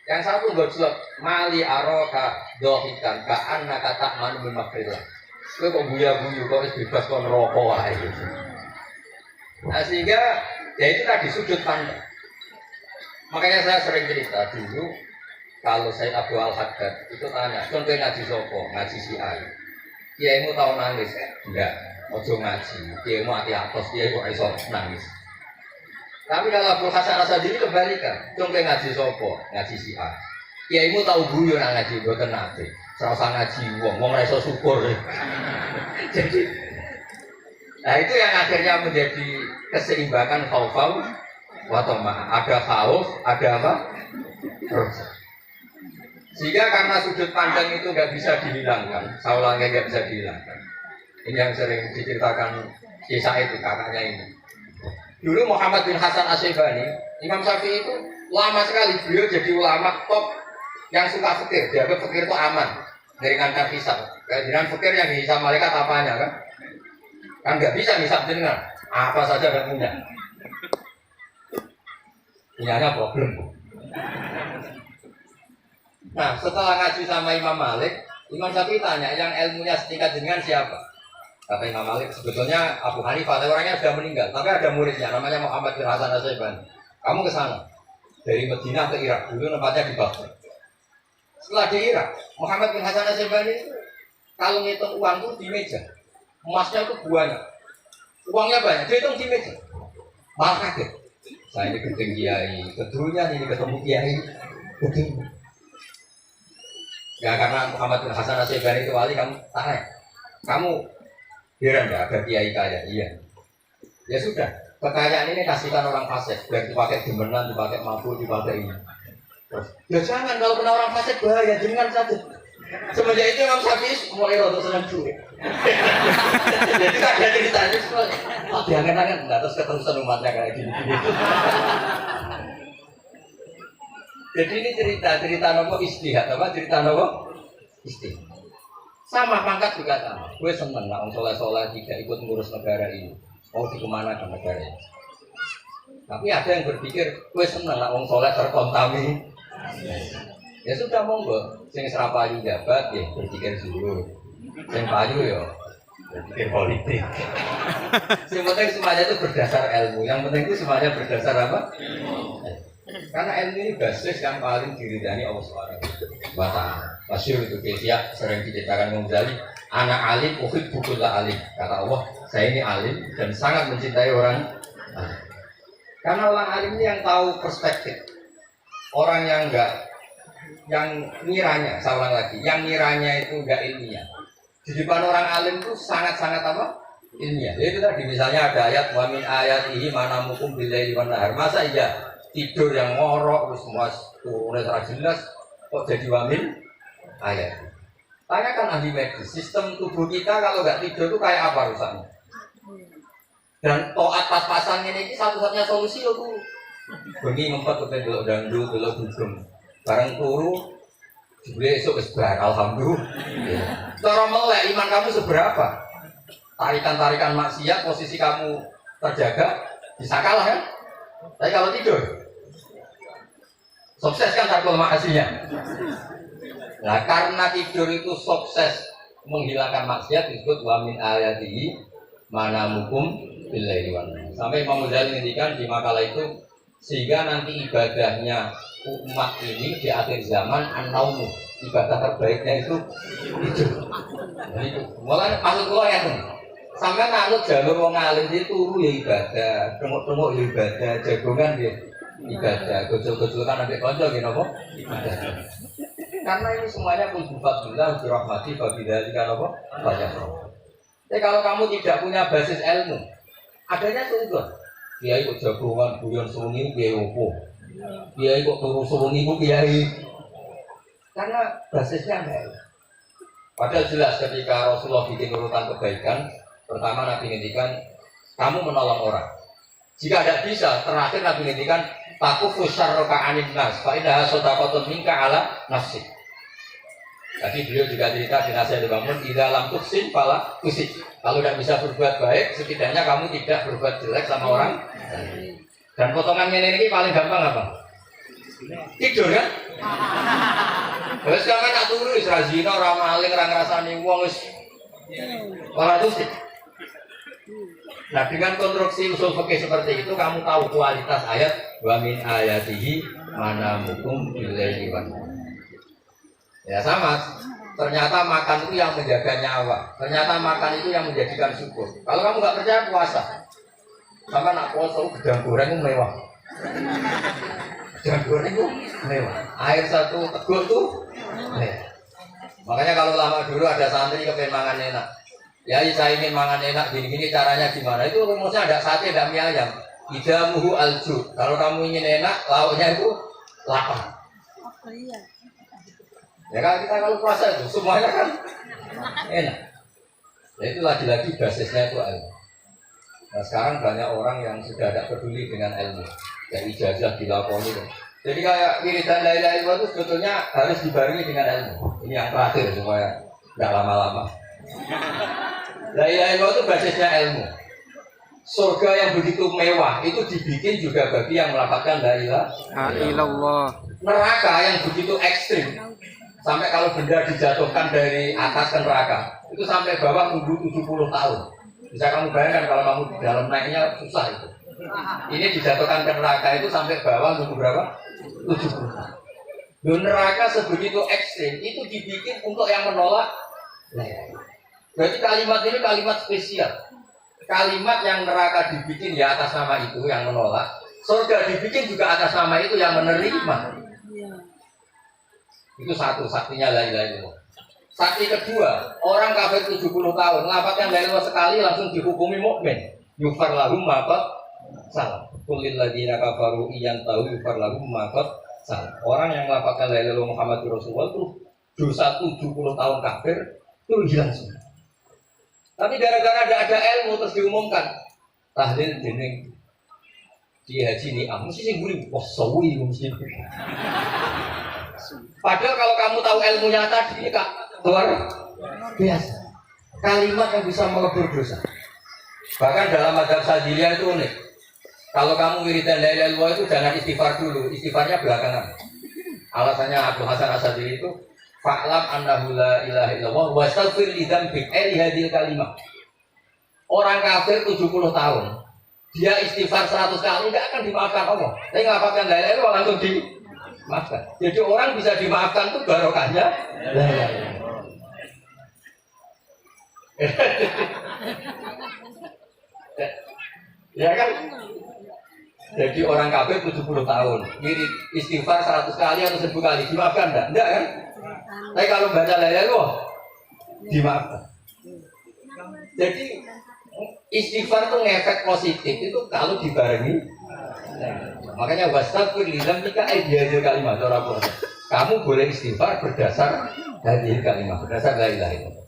Yang satu enggak jelas, mali aro dohikan ka'an nakatak manumi makrillah. Kowe kok buya-buyu, kok bebas kok neraka wae gitu. Nah sehingga ya itu tadi sudut pandang. Makanya saya sering cerita dulu kalau Said Abdul Al-Haddad itu tanya, contoh ngaji sopo, ngaji si A. Kiaimu tahu nangis? Enggak, ojo ngaji. Kiaimu hati atas, kiai kok iso nangis. Tapi kalau Abdul Hasan Asadili kebalikan, contoh ngaji sopo, ngaji si A. Kiaimu tahu guyon ngaji, boten nate. Serasa ngaji wong iso syukur. Jadi, nah itu yang akhirnya menjadi keseimbangan khaufau wa tama. Ada khauf, ada apa? Roja. Sehingga karena sudut pandang itu nggak bisa dihilangkan, saya ulangi nggak bisa dihilangkan. Ini yang sering diceritakan kisah itu kakaknya ini. Dulu Muhammad bin Hasan Asy'ibani, Imam Syafi'i itu lama sekali beliau jadi ulama top yang suka fikir. Dia fikir itu aman, meringankan hisab. Dengan fikir yang dihisab malaikat apanya kan? Kan nggak bisa hisab dengan apa saja dan punya. Punyanya problem. Nah, setelah ngaji sama Imam Malik, Imam Syafi'i tanya, yang ilmunya setingkat dengan siapa? Kata Imam Malik, sebetulnya Abu Hanifah, orangnya sudah meninggal, tapi ada muridnya, namanya Muhammad bin Hasan Asy'ibani. Kamu ke sana, dari Madinah ke Irak, dulu tempatnya di Baghdad. Setelah di Irak, Muhammad bin Hasan Asy'ibani itu, kalau ngitung uang itu di meja, emasnya itu banyak, uangnya banyak, dia hitung di meja. Malah kaget, saya ini ketemu kiai, keturunya ini ketemu kiai, ketemu. Ya karena Muhammad bin Hasan Asy'ibani itu wali, kamu tanya, kamu heran ya ada kiai kaya? Iya. Ya sudah, kekayaan ini kasihkan orang fasik, biar dipakai demenan, dipakai mabuk, dipakai ini. Terus, ya jangan, kalau kena orang fasik bahaya, jangan saja. Semenjak itu Imam Syafi'i mulai rotok senang duit. Jadi ada ceritanya semuanya. Oh jangan-jangan, nggak terus keterusan umatnya kayak gini. Jadi ini cerita nopo istihad, apa cerita nopo istihad. Sama pangkat juga sama. Gue seneng lah, orang soleh tidak ikut ngurus negara ini. Mau dikemanakan negara ini. Tapi ada yang berpikir, gue seneng lah, orang soleh terkontaminasi. Ya sudah monggo, sing serapayu jabat ya berpikir dulu. Sing payu ya berpikir politik. Yang penting semuanya itu berdasar ilmu. Yang penting itu semuanya berdasar apa? Karena ilmu ini basis yang paling diridani Allah SWT. Masyhur itu Kesia sering diceritakan Imam Ghazali, anak alim, uhibbu kulla alim. Kata Allah, saya ini alim dan sangat mencintai orang alim. Karena orang alim ini yang tahu perspektif. Orang yang enggak, yang ngiranya, saya ulang lagi, yang ngiranya itu enggak ilmiah. Di depan orang alim itu sangat-sangat apa? Ilmiah. Jadi itu tadi misalnya ada ayat wa min ayatihi manamukum billaili wan nahar. Masa iya tidur yang ngorok terus semua turunnya jelas kok jadi wamin ayat. Tanyakan ahli medis, sistem tubuh kita kalau nggak tidur itu kayak apa rusaknya? Dan toat pas-pasan ini satu-satunya solusi loh tuh. Bengi ngempet ke belok dangdut, belok dugem. Bareng turu, besok esbar, alhamdulillah. Cara melek iman kamu seberapa? Tarikan-tarikan maksiat, posisi kamu terjaga, bisa kalah kan? Tapi kalau tidur, sukses kan tarkul maksiat. Nah karena tidur itu sukses menghilangkan maksiat disebut wa min ayatihi manamukum billaili wan nahar. Sampai Imam Ghazali ngendikan di makalah itu sehingga nanti ibadahnya umat ini di akhir zaman an-naumu, ibadah terbaiknya itu tidur. Jadi mulai maksud kula ya sampai nanut jalur wong alim itu turu ya ibadah, tengok-tengok ya ibadah, jagongan ya ibadah, gojol-gojolan ambek kanca nggih napa? Ibadah. Karena ini semuanya kudubat billah dirahmati bagi dari apa? Banyak. Tapi kalau kamu tidak punya basis ilmu, adanya sudut. Dia ikut jagongan, guyon sunyi, dia opo. Dia ikut turu sunyi, kiai. Karena basisnya enggak. Padahal jelas ketika Rasulullah bikin urutan kebaikan, pertama Nabi ngendikan, kamu menolong orang. Jika tidak bisa, terakhir Nabi ngendikan, takufu syarroka anin nas, fa'indaha sodakotun minka ala nafsik. Tadi beliau juga cerita di nasihat dibangun, tidak lam tuksin pala kusik. Kalau tidak bisa berbuat baik, setidaknya kamu tidak berbuat jelek sama orang. Dan potongan ini paling gampang apa? Tidur kan? Terus sekarang tak turu, isra zina, orang maling, orang ngerasani uang, orang tusik. Nah dengan konstruksi usul fikih seperti itu, kamu tahu kualitas ayat wa min ayatihi manamukum billaili wan nahar. Ya sama, ternyata makan itu yang menjaga nyawa. Ternyata makan itu yang menjadikan syukur. Kalau kamu nggak percaya puasa, sama nak puasa gedang goreng itu mewah. Gedang goreng itu mewah. Air satu teguk itu mewah. Makanya kalau lama dulu ada santri kepengen mangan enak. Ya saya ingin mangan enak, gini-gini caranya gimana? Itu rumusnya ada sate, ada mie ayam. Idamuhu alju. Kalau kamu ingin enak, lauknya itu lapar. Ya kan kita kalau puasa itu semuanya kan enak. Ya itu lagi-lagi basisnya itu ilmu. Nah sekarang banyak orang yang sudah tidak peduli dengan ilmu. Ya ijazah dilakoni. Jadi kayak wiridan la ilaha illallah itu sebetulnya harus dibarengi dengan ilmu. Ini yang terakhir supaya tidak lama-lama. La ilaha illallah itu basisnya ilmu. Surga yang begitu mewah itu dibikin juga bagi yang melafalkan la ilaha illallah. Neraka yang begitu ekstrim. Sampai kalau benda dijatuhkan dari atas ke neraka itu sampai bawah tunggu 70 tahun. Bisa kamu bayangkan kalau kamu di dalam naiknya susah itu. Ini dijatuhkan ke neraka itu sampai bawah tunggu berapa? 70 tahun. Neraka sebegitu ekstrim itu dibikin untuk yang menolak. Berarti kalimat ini kalimat spesial. Kalimat yang neraka dibikin ya atas nama itu yang menolak. Surga dibikin juga atas nama itu yang menerima. Itu satu saktinya la ilaha illallah. Sakti kedua, orang kafir 70 tahun melafalkan la ilaha sekali langsung dihukumi mukmin. Yufar lahum ma qad salam. Qul lil ladzina kafaru iyan tahu yufar lahum ma qad salam. Orang yang melafalkan la ilaha Muhammadur Rasulullah itu dosa 70 tahun kafir itu hilang semua. Tapi gara-gara ada ilmu terus diumumkan tahlil dening Ki Haji Ni'am mesti sing mburi wasawi mesti. Padahal kalau kamu tahu ilmunya tadi, Kak, luar biasa. Kalimat yang bisa melebur dosa. Bahkan dalam mazhab Syadziliyah itu unik. Kalau kamu wiridan la ilaha illallah itu jangan istighfar dulu, istighfarnya belakangan. Alasannya Abdul Hasan Asyadzili itu fa'lam annahu la ilaha illallah wastaghfir li dzambik hadhil kalimah. Orang kafir 70 tahun, dia istighfar 100 kali enggak akan dimaafkan Allah. Tapi ngapalkan la ilaha illallah langsung dimaafkan. Jadi orang bisa dimaafkan tuh barokahnya la ilaha illallah. Ya kan? Jadi orang kafir 70 tahun, ngirit istighfar 100 kali atau 1000 kali, dimaafkan enggak? Enggak kan? Tapi kalau baca la ilaha illallah dimaafkan. Jadi istighfar itu ngefek positif itu kalau dibarengi. Makanya wastaghfir li dzambika hadhil kalimat orang. Kamu boleh istighfar berdasar hadhil kalimat, berdasar la ilaha illallah.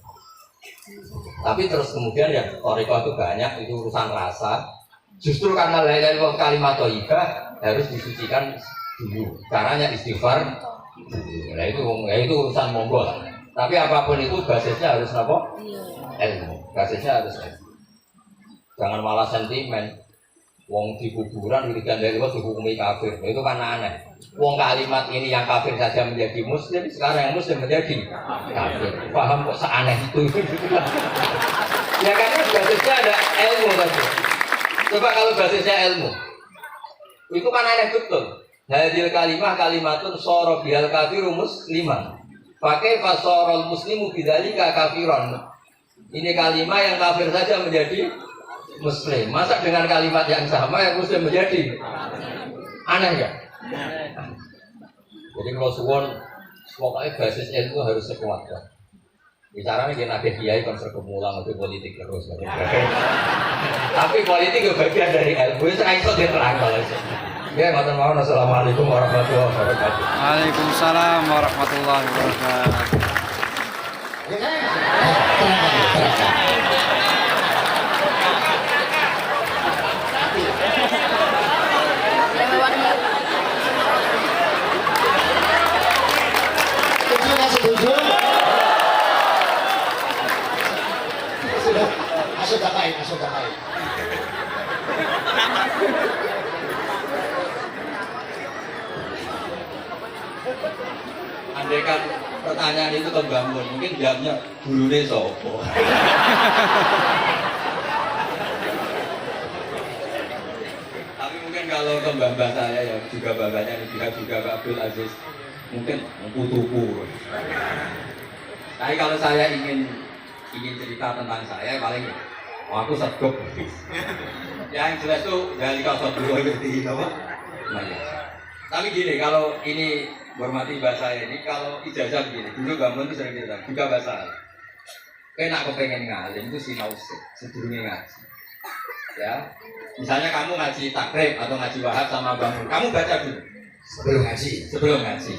Tapi terus kemudian ya thariqah itu banyak, itu urusan rasa. Justru karena la ilaha illallah kalimat thayyibah harus disucikan dulu. Caranya istighfar dulu. Nah itu urusan monggo. Tapi apapun itu basisnya harus apa? Ilmu. Basisnya harus ilmu. Jangan malah sentimen. Wong di kuburan wiridan la ilaha illallah dihukumi kafir. Itu kan aneh. Wong kalimat ini yang kafir saja menjadi muslim, sekarang yang muslim menjadi kafir. Paham kok seaneh itu? Ya karena basisnya ada ilmu tadi. Coba kalau basisnya ilmu, itu kan aneh betul. Hadil kalimatun soro bihal kafiru musliman. Pakai fasorol muslimu bidzalika kafiron. Ini kalimat yang kafir saja menjadi muslim. Masa dengan kalimat yang sama yang muslim menjadi aneh ya? Jadi kalau suwon pokoknya basis ilmu harus sekuat. Bicaranya dia nagih kiai konser kemulang itu politik terus. Tapi politik itu bagian dari ilmu. Itu iso diterang kalau itu. Ya, matur nuwun. Assalamualaikum warahmatullahi wabarakatuh. Waalaikumsalam warahmatullahi wabarakatuh. Ya kan? Terangkan. Setuju nggak setuju? Masuk dapain. Andai kan pertanyaan itu kebangun, mungkin jawabnya gurune sopo. Tapi mungkin kalau ke mbah saya ya juga mbahnya juga Pak Abdul Aziz, mungkin tuku. Tapi kalau saya ingin cerita tentang saya paling aku segep. Ya yang jelas tuh dari kasut dulu ngerti apa? Nah, ya. Tapi gini, kalau ini hormati bahasa ini, kalau ijazah begini, dulu bangun itu sering cerita, juga bahasa. Enak kepengen ngalim itu sinau sedurunge ngaji. Ya, misalnya kamu ngaji takrib atau ngaji wahab sama bangun, kamu baca dulu sebelum ngaji.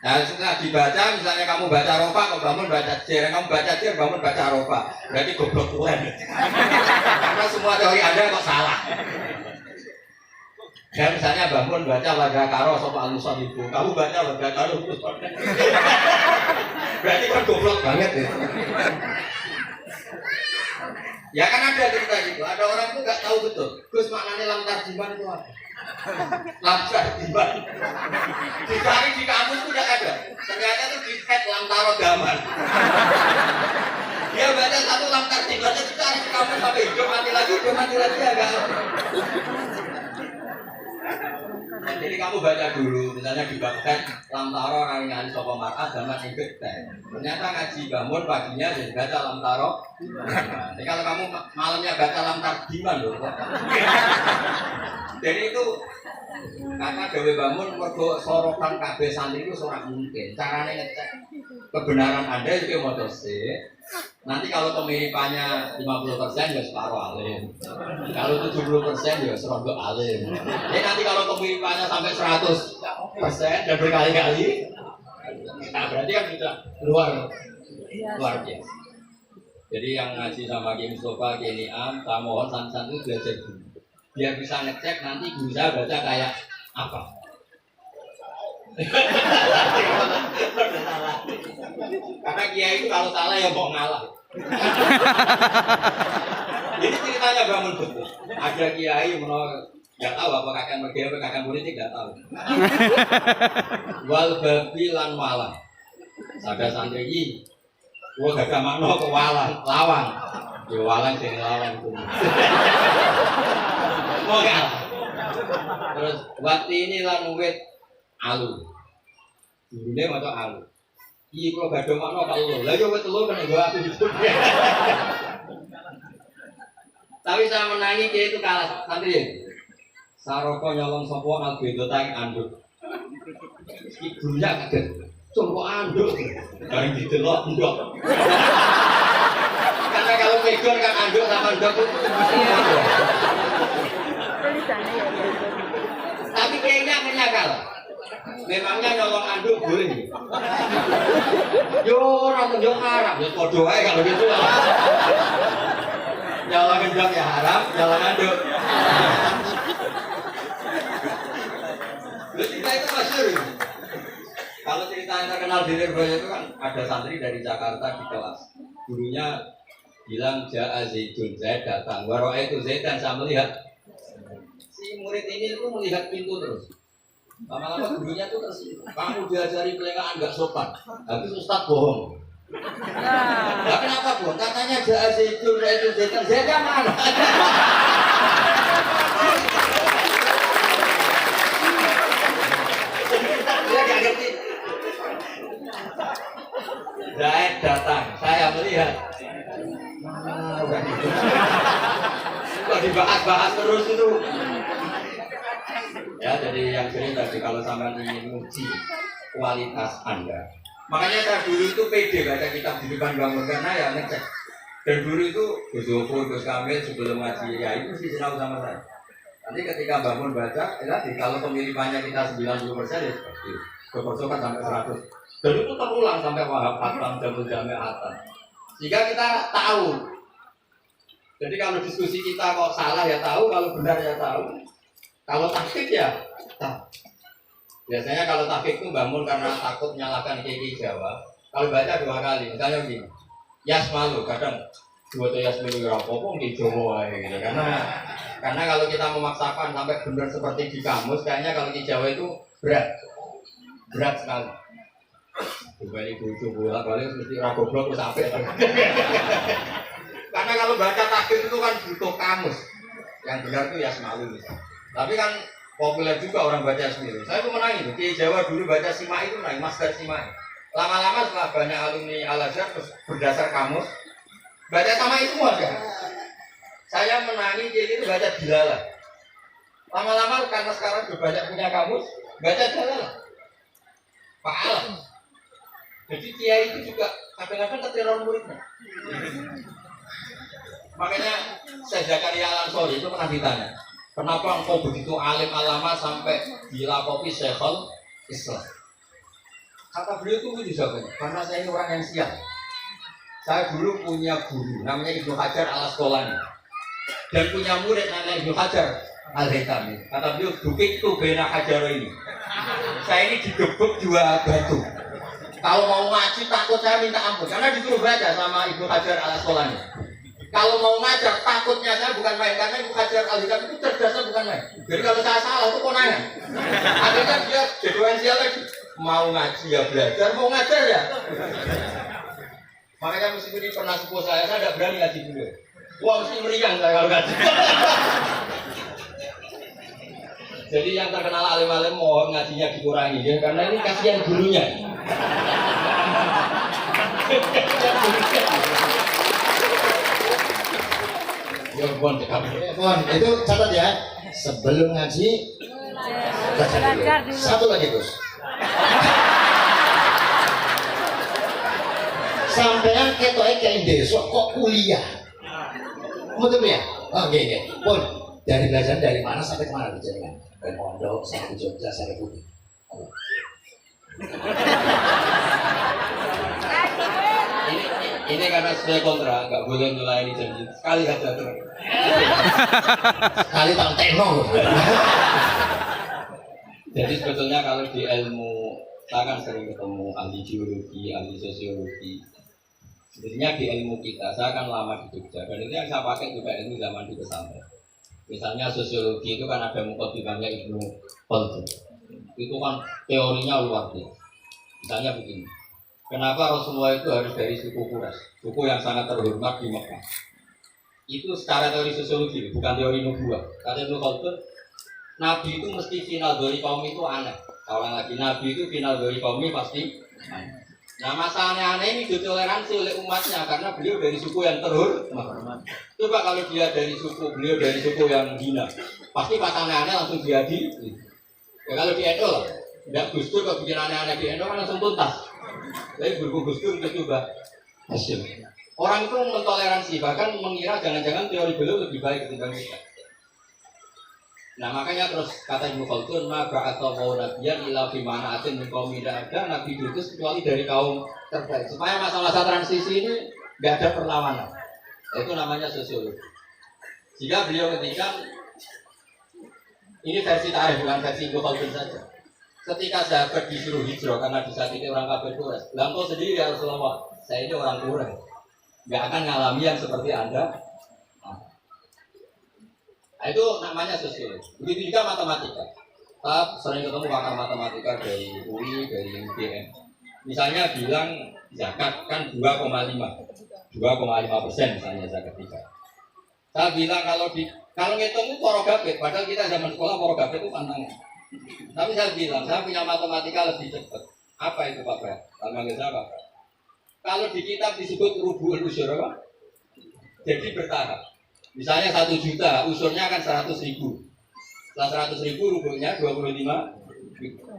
Nah, setelah dibaca, misalnya kamu baca rofa, kok bangun baca jer, kamu baca jer, bangun baca rofa, berarti goblok tulen. Karena semua teori Anda kok salah. Ya misalnya bangun baca wadha karo sopa alusan ibu, kamu baca wadha karo berarti kan goblok banget ya. Ya kan ada cerita gitu, ada orang tuh nggak tahu betul, Gus maknanya lam tarjiman itu apa? Lam tarjiman dicari di kamus itu tidak ada, ternyata itu di head lam taro gaman. Dia baca satu lam tarjiman, dicari di kamus sampai hidup mati lagi agak. Jadi kamu baca dulu, misalnya di bab tek lamtaro ngali sapa mar'ah zaman ibet tek. Ternyata ngaji bangun paginya ya baca lamtaro. Jadi kalau kamu malamnya baca lamtar diman loh. Jadi itu karena dewe bangun mergo sorokan kabeh santri itu ora mungkin. Caranya ngecek kebenaran Anda itu motor sih. Nanti kalau kemiripannya 50% ya separuh alim. Kalau 70% ya serondok alim. Jadi nanti kalau kemiripannya sampai 100% dan berkali-kali, nah berarti kan sudah luar biasa. Jadi yang ngaji sama Ki Mustafa, Ki Niam, saya mohon santan itu belajar dulu. Biar bisa ngecek nanti bisa baca kayak apa. Karena kiai itu kalau salah ya mau ngalah. Jadi ceritanya bangun betul. Ada kiai menolak, nggak tahu apa kakek mereka apa kakek politik nggak tahu. Wal babi lan walang. Ada santri ini, gua gak makno ke walang, lawang. Ya walang jadi lawang tuh. Mau ngalah. Terus waktu ini lan wit alu. Dulunya macam alu. Iya kalau gak ada makna kalau lo, lah yo telur kan gua aku gitu. Tapi saya menangi dia itu kalah santri. Saroko nyolong sopo albedo tang anduk. Ibunya kaget. Sopo anduk. Bareng didelok ndok. Karena kalau pegon kan anduk sama ndok itu tapi kayaknya menyakal. Memangnya nyolong anduk boleh? Yo orang menjong haram, ya podo aja kalau gitu. Nyolong anduk ya haram, nyolong anduk. Cerita itu masyhur. Kalau cerita yang terkenal di Lirboyo itu kan ada santri dari Jakarta di kelas. Gurunya bilang Ja'a Zaidun, Zaid datang. Waro'a itu Zaid dan saya melihat. Si murid ini itu melihat pintu terus. Lama-lama gurunya tuh tersinggung. Kamu diajari pelengahan nggak sopan. Habis Ustaz bohong. Nah, kenapa bohong? Katanya Ja'a Zaidun, Zaidnya mana? dibahas-bahas terus itu. Ya, jadi yang sering tadi kalau sampai ingin menguji kualitas Anda. Makanya saya dulu itu pede baca kitab di depan bangun karena ya ngecek. Dan dulu itu Gus Zofur, Gus Kamil sebelum ngaji ya itu sih sinau sama saya. Nanti ketika bangun baca, ya, kalau pemilihannya kita 90% ya seperti kepersokan sampai 100. Dan itu terulang sampai Wahab Hatam, Jamul Jami Hatam. Sehingga kita tahu. Jadi kalau diskusi kita kok salah ya tahu, kalau benar ya tahu. Kalau takfik ya tahu. Biasanya kalau takfik itu bangun karena takut menyalahkan kiai Jawa. Kalau baca 2 kali, misalnya begini. Yasmalu, kadang dua tuh Yasmalu rapopo di Jawa gitu. Karena kalau kita memaksakan sampai benar seperti di kamus, kayaknya kalau di Jawa itu berat sekali. Dibanding bucu bola balik mesti ragoblok terus sampai. Karena kalau baca takbir itu kan butuh kamus. Yang benar itu Yasmalu misalnya. Tapi kan populer juga orang baca sendiri. Saya tuh menang itu. Di Jawa dulu baca Simai itu menang, Master Simai. Lama-lama setelah banyak alumni Al-Azhar terus berdasar kamus baca sama itu aja. Saya menangi jadi itu baca Dilalah. Lama-lama karena sekarang sudah banyak punya kamus baca Dilalah. Pak Alam. Jadi kiai itu juga kadang-kadang keteror muridnya. Makanya Syekh Zakaria Al-Ansori itu pernah ditanya, kenapa engkau begitu alim alama sampai dilakopi Syekhul Islam? Kata beliau itu lucu jawabannya, karena saya ini orang yang siap. Saya dulu punya guru, namanya Ibnu Hajar Al-Asqalani, dan punya murid namanya Ibnu Hajar Al-Haytami. Kata beliau, dukik itu bena hajar ini. Saya ini digebuk 2 batu. Kalau mau ngaji takut saya minta ampun, karena disuruh baca sama Ibnu Hajar Al-Asqalani. Kalau mau ngajar takutnya saya bukan main, karena Ibnu Hajar Al-Haytami itu cerdasnya bukan main. Jadi kalau saya salah itu konangan. Akhirnya dia jadwal lagi. Mau ngaji ya belajar, mau ngajar ya. Makanya meskipun ini pernah sepuh saya tidak berani ngaji dulu. Wah mesti meriang saya kalau ngaji. Jadi yang terkenal alim-alim mohon ngajinya dikurangi ya, karena ini kasihan gurunya. Ya bon, itu catat ya. Sebelum ngaji baca dulu. Satu lagi Gus. Sampean ketoke kayak besok kok kuliah. Betul ya? Oh iya. Pun dari belajar dari mana sampai kemana bicaranya? Dari pondok sampai Jogja sampai Budi. Ini karena sesuai kontrak, nggak boleh nyelaini janji. Sekali saja tuh. Sekali tahun tenong. Jadi sebetulnya kalau di ilmu, saya kan sering ketemu ahli geologi, ahli sosiologi. Sebenarnya di ilmu kita, saya kan lama di Jogja, dan itu yang saya pakai juga ilmu zaman di pesantren. Misalnya sosiologi itu kan ada mukadimahnya Ibnu Khaldun. Itu kan teorinya luar biasa. Misalnya begini, kenapa Rasulullah itu harus dari suku Quraisy, suku yang sangat terhormat di Mekah? Itu secara teori sosiologi, bukan teori nubuah. Kata Ibnu Khaldun, Nabi itu mesti final dari kaum itu aneh. Kalau lagi Nabi itu final dari kaum ini pasti aneh. Nah masalahnya aneh ini ditoleransi oleh umatnya karena beliau dari suku yang terhormat. Coba kalau dia dari suku, beliau dari suku yang hina, pasti pas aneh-aneh langsung diadili. Ya kalau di Endo lah, tidak Gus Dur kalau bikin aneh-aneh di Endo kan langsung tuntas. Tapi guru Gus Dur itu coba hasil. Orang itu mentoleransi, bahkan mengira jangan-jangan teori beliau lebih baik ketimbang kita. Nah makanya terus kata Ibnu Khaldun, maka atau mau nabiyan ila fi manaatin min qaumi, tidak ada nabi diutus kecuali dari kaum terbaik. Supaya masa-masa transisi ini nggak ada perlawanan. Itu namanya sosiologi. Jika beliau ketika ini versi tarikh bukan versi Ibnu Khaldun saja. Ketika sahabat disuruh hijrah karena disakiti orang kafir Quraisy, Lampo sendiri ya Rasulullah, saya ini orang Quraisy, nggak akan ngalami yang seperti Anda. Nah, itu namanya sosiologi. Begitu juga matematika. Saya sering ketemu pakar matematika dari UI, dari UGM. Misalnya bilang zakat kan 2,5% misalnya zakat tiga. Saya bilang kalau ngitung itu porogabit, padahal kita zaman sekolah porogabit itu pantangan. Tapi saya bilang saya punya matematika lebih cepat. Apa itu Pak Bra? Kalau manggil saya Pak Bra. Kalau di kitab disebut rubu'ul usyur, jadi bertahap. Misalnya 1 juta, usurnya kan 100.000. Setelah 100.000 rubuhnya 25.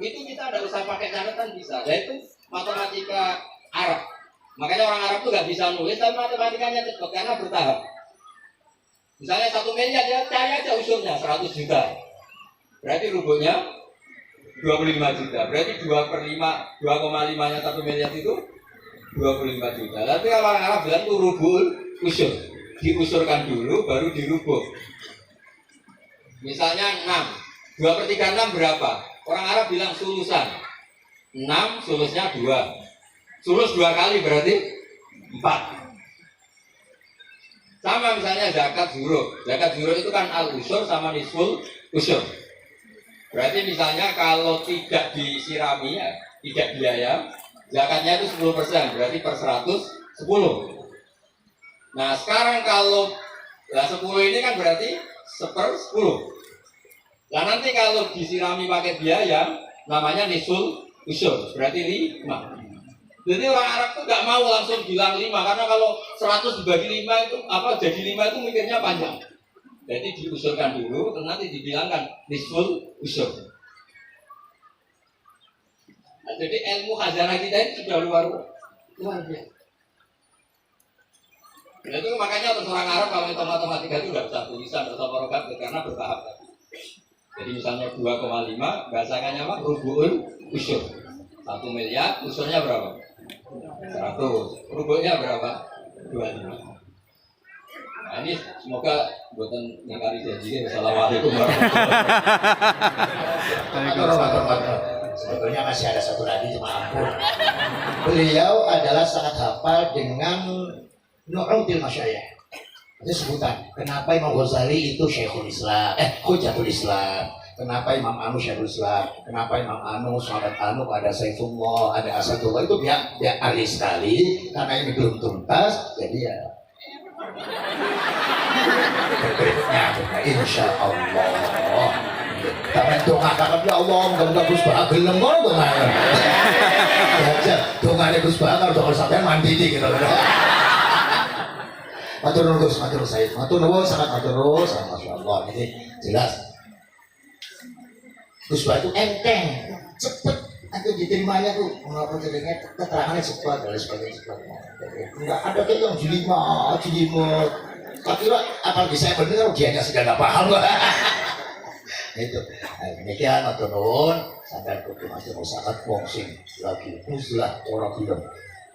Itu kita tidak usah pakai catatan bisa. Dan itu matematika Arab. Makanya orang Arab tuh nggak bisa nulis, tapi matematikanya cepat karena bertahap. Misalnya 1 miliar, dia cari aja usurnya 100 juta. Berarti rubuhnya 25 juta. Berarti 2,5-nya 1 miliar itu 25 juta. Tapi kalau orang Arab bilang itu rubul usur. Diusurkan dulu, baru dirubuh. Misalnya 6. 2/3 6 berapa? Orang Arab bilang sulusan. 6, sulusnya 2. Sulus 2 kali berarti 4. Sama misalnya zakat zuhur. Zakat zuhur itu kan al-usur sama nisful usur. Berarti misalnya kalau tidak disirami, ya, tidak biaya, zakatnya itu 10%. Berarti per 100, 10. Nah sekarang kalau 10 ini kan berarti 1/10. Nah nanti kalau disirami pakai biaya, namanya nisul usur, berarti 5. Jadi orang Arab tuh nggak mau langsung bilang 5, karena kalau 100 dibagi 5 itu jadi 5 itu mikirnya panjang. Jadi diusurkan dulu, nanti dibilangkan nisul usur. Nah, jadi ilmu khazanah kita ini sudah luar biasa. Nah, itu makanya untuk orang Arab kalau itu matematika itu nggak bisa tulisan atau program karena bertahap. Jadi misalnya 2,5 bahasakannya apa? Rubu'ul usur. 1 miliar, usurnya berapa? 100. Rubuhnya berapa? 25. Nah ini semoga buatan ngakari janji. Assalamualaikum warahmatullahi wabarakatuh. Sebetulnya masih ada satu lagi, cuma ampun. Beliau adalah sangat hafal dengan Nu'udil Masyayikh. Itu sebutan. Kenapa Imam Ghazali itu Syekhul Islam, Hujatul Islam. Kenapa Imam Anu Syekhul Islam. Kenapa Imam Anu, sahabat Anu, ada Saifullah, ada Asadullah. Itu dia ahli sekali. Karena ini belum tuntas, jadi ya berikutnya insya Allah. Tapi doakan ya Allah, mudah-mudahan Gus Bakar gelem kok doakan. Doakan Gus Bakar kalau sampai mandi gitu. Matur nuwun Gus, matur Said, matur nuwun sangat matur nuwun, masya Allah. Ini jelas. Gus Bakar itu enteng, cepet. Itu diterimanya tuh, mengapa jadinya keterangannya cepat dan sebagainya cepat. Enggak ada kayak yang jelimet. Tapi apalagi saya benar, dianya sudah nggak paham. Itu. Demikian matur nuwun, sampai kudu masih sangat bongsing lagi. Muslah orang film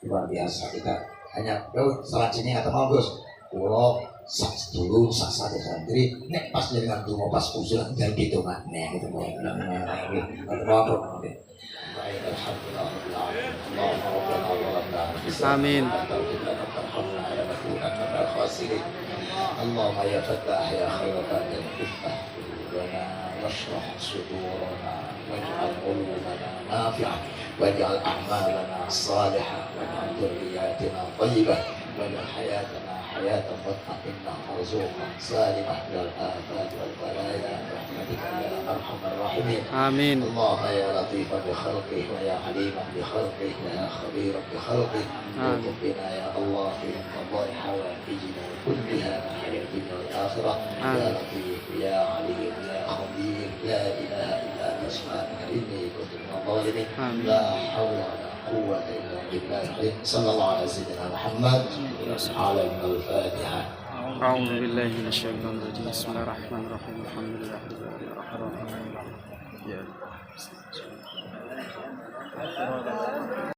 luar biasa kita. Hanya selanjutnya kata mau Gus. Kulo sak dulu sak sate santri nek pas dengan dungo pas usul jangan gitu nek gitu mau Amin. Allahumma ya Fattah ya Khairatan ya Iftah lana washrah sudurana waj'al qulubana nafi'ah waj'al a'malana salihah waj'al dhurriyyatina thayyibah waj'al hayatana حياة مطمئنة مرزوقة سالمة من الآفات والبلايا برحمتك يا أرحم الراحمين. آمين. الله يا لطيفا بخلقه ويا عليما بخلقه ويا خبيرا بخلقه الطف بنا يا الله في قضاء حوائجنا كلها في الحياة الدنيا والآخرة. يا لطيف يا عليم يا خبير لا إله إلا أنت سبحانك إني كنت من الظالمين. لا حول ولا قوة إلا بالله العظيم. صلى الله على سيدنا محمد على الفاتحة. أعوذ بالله من الشيطان الرجيم. بسم الله الرحمن الرحيم. الحمد لله رب العالمين الرحمن الرحيم.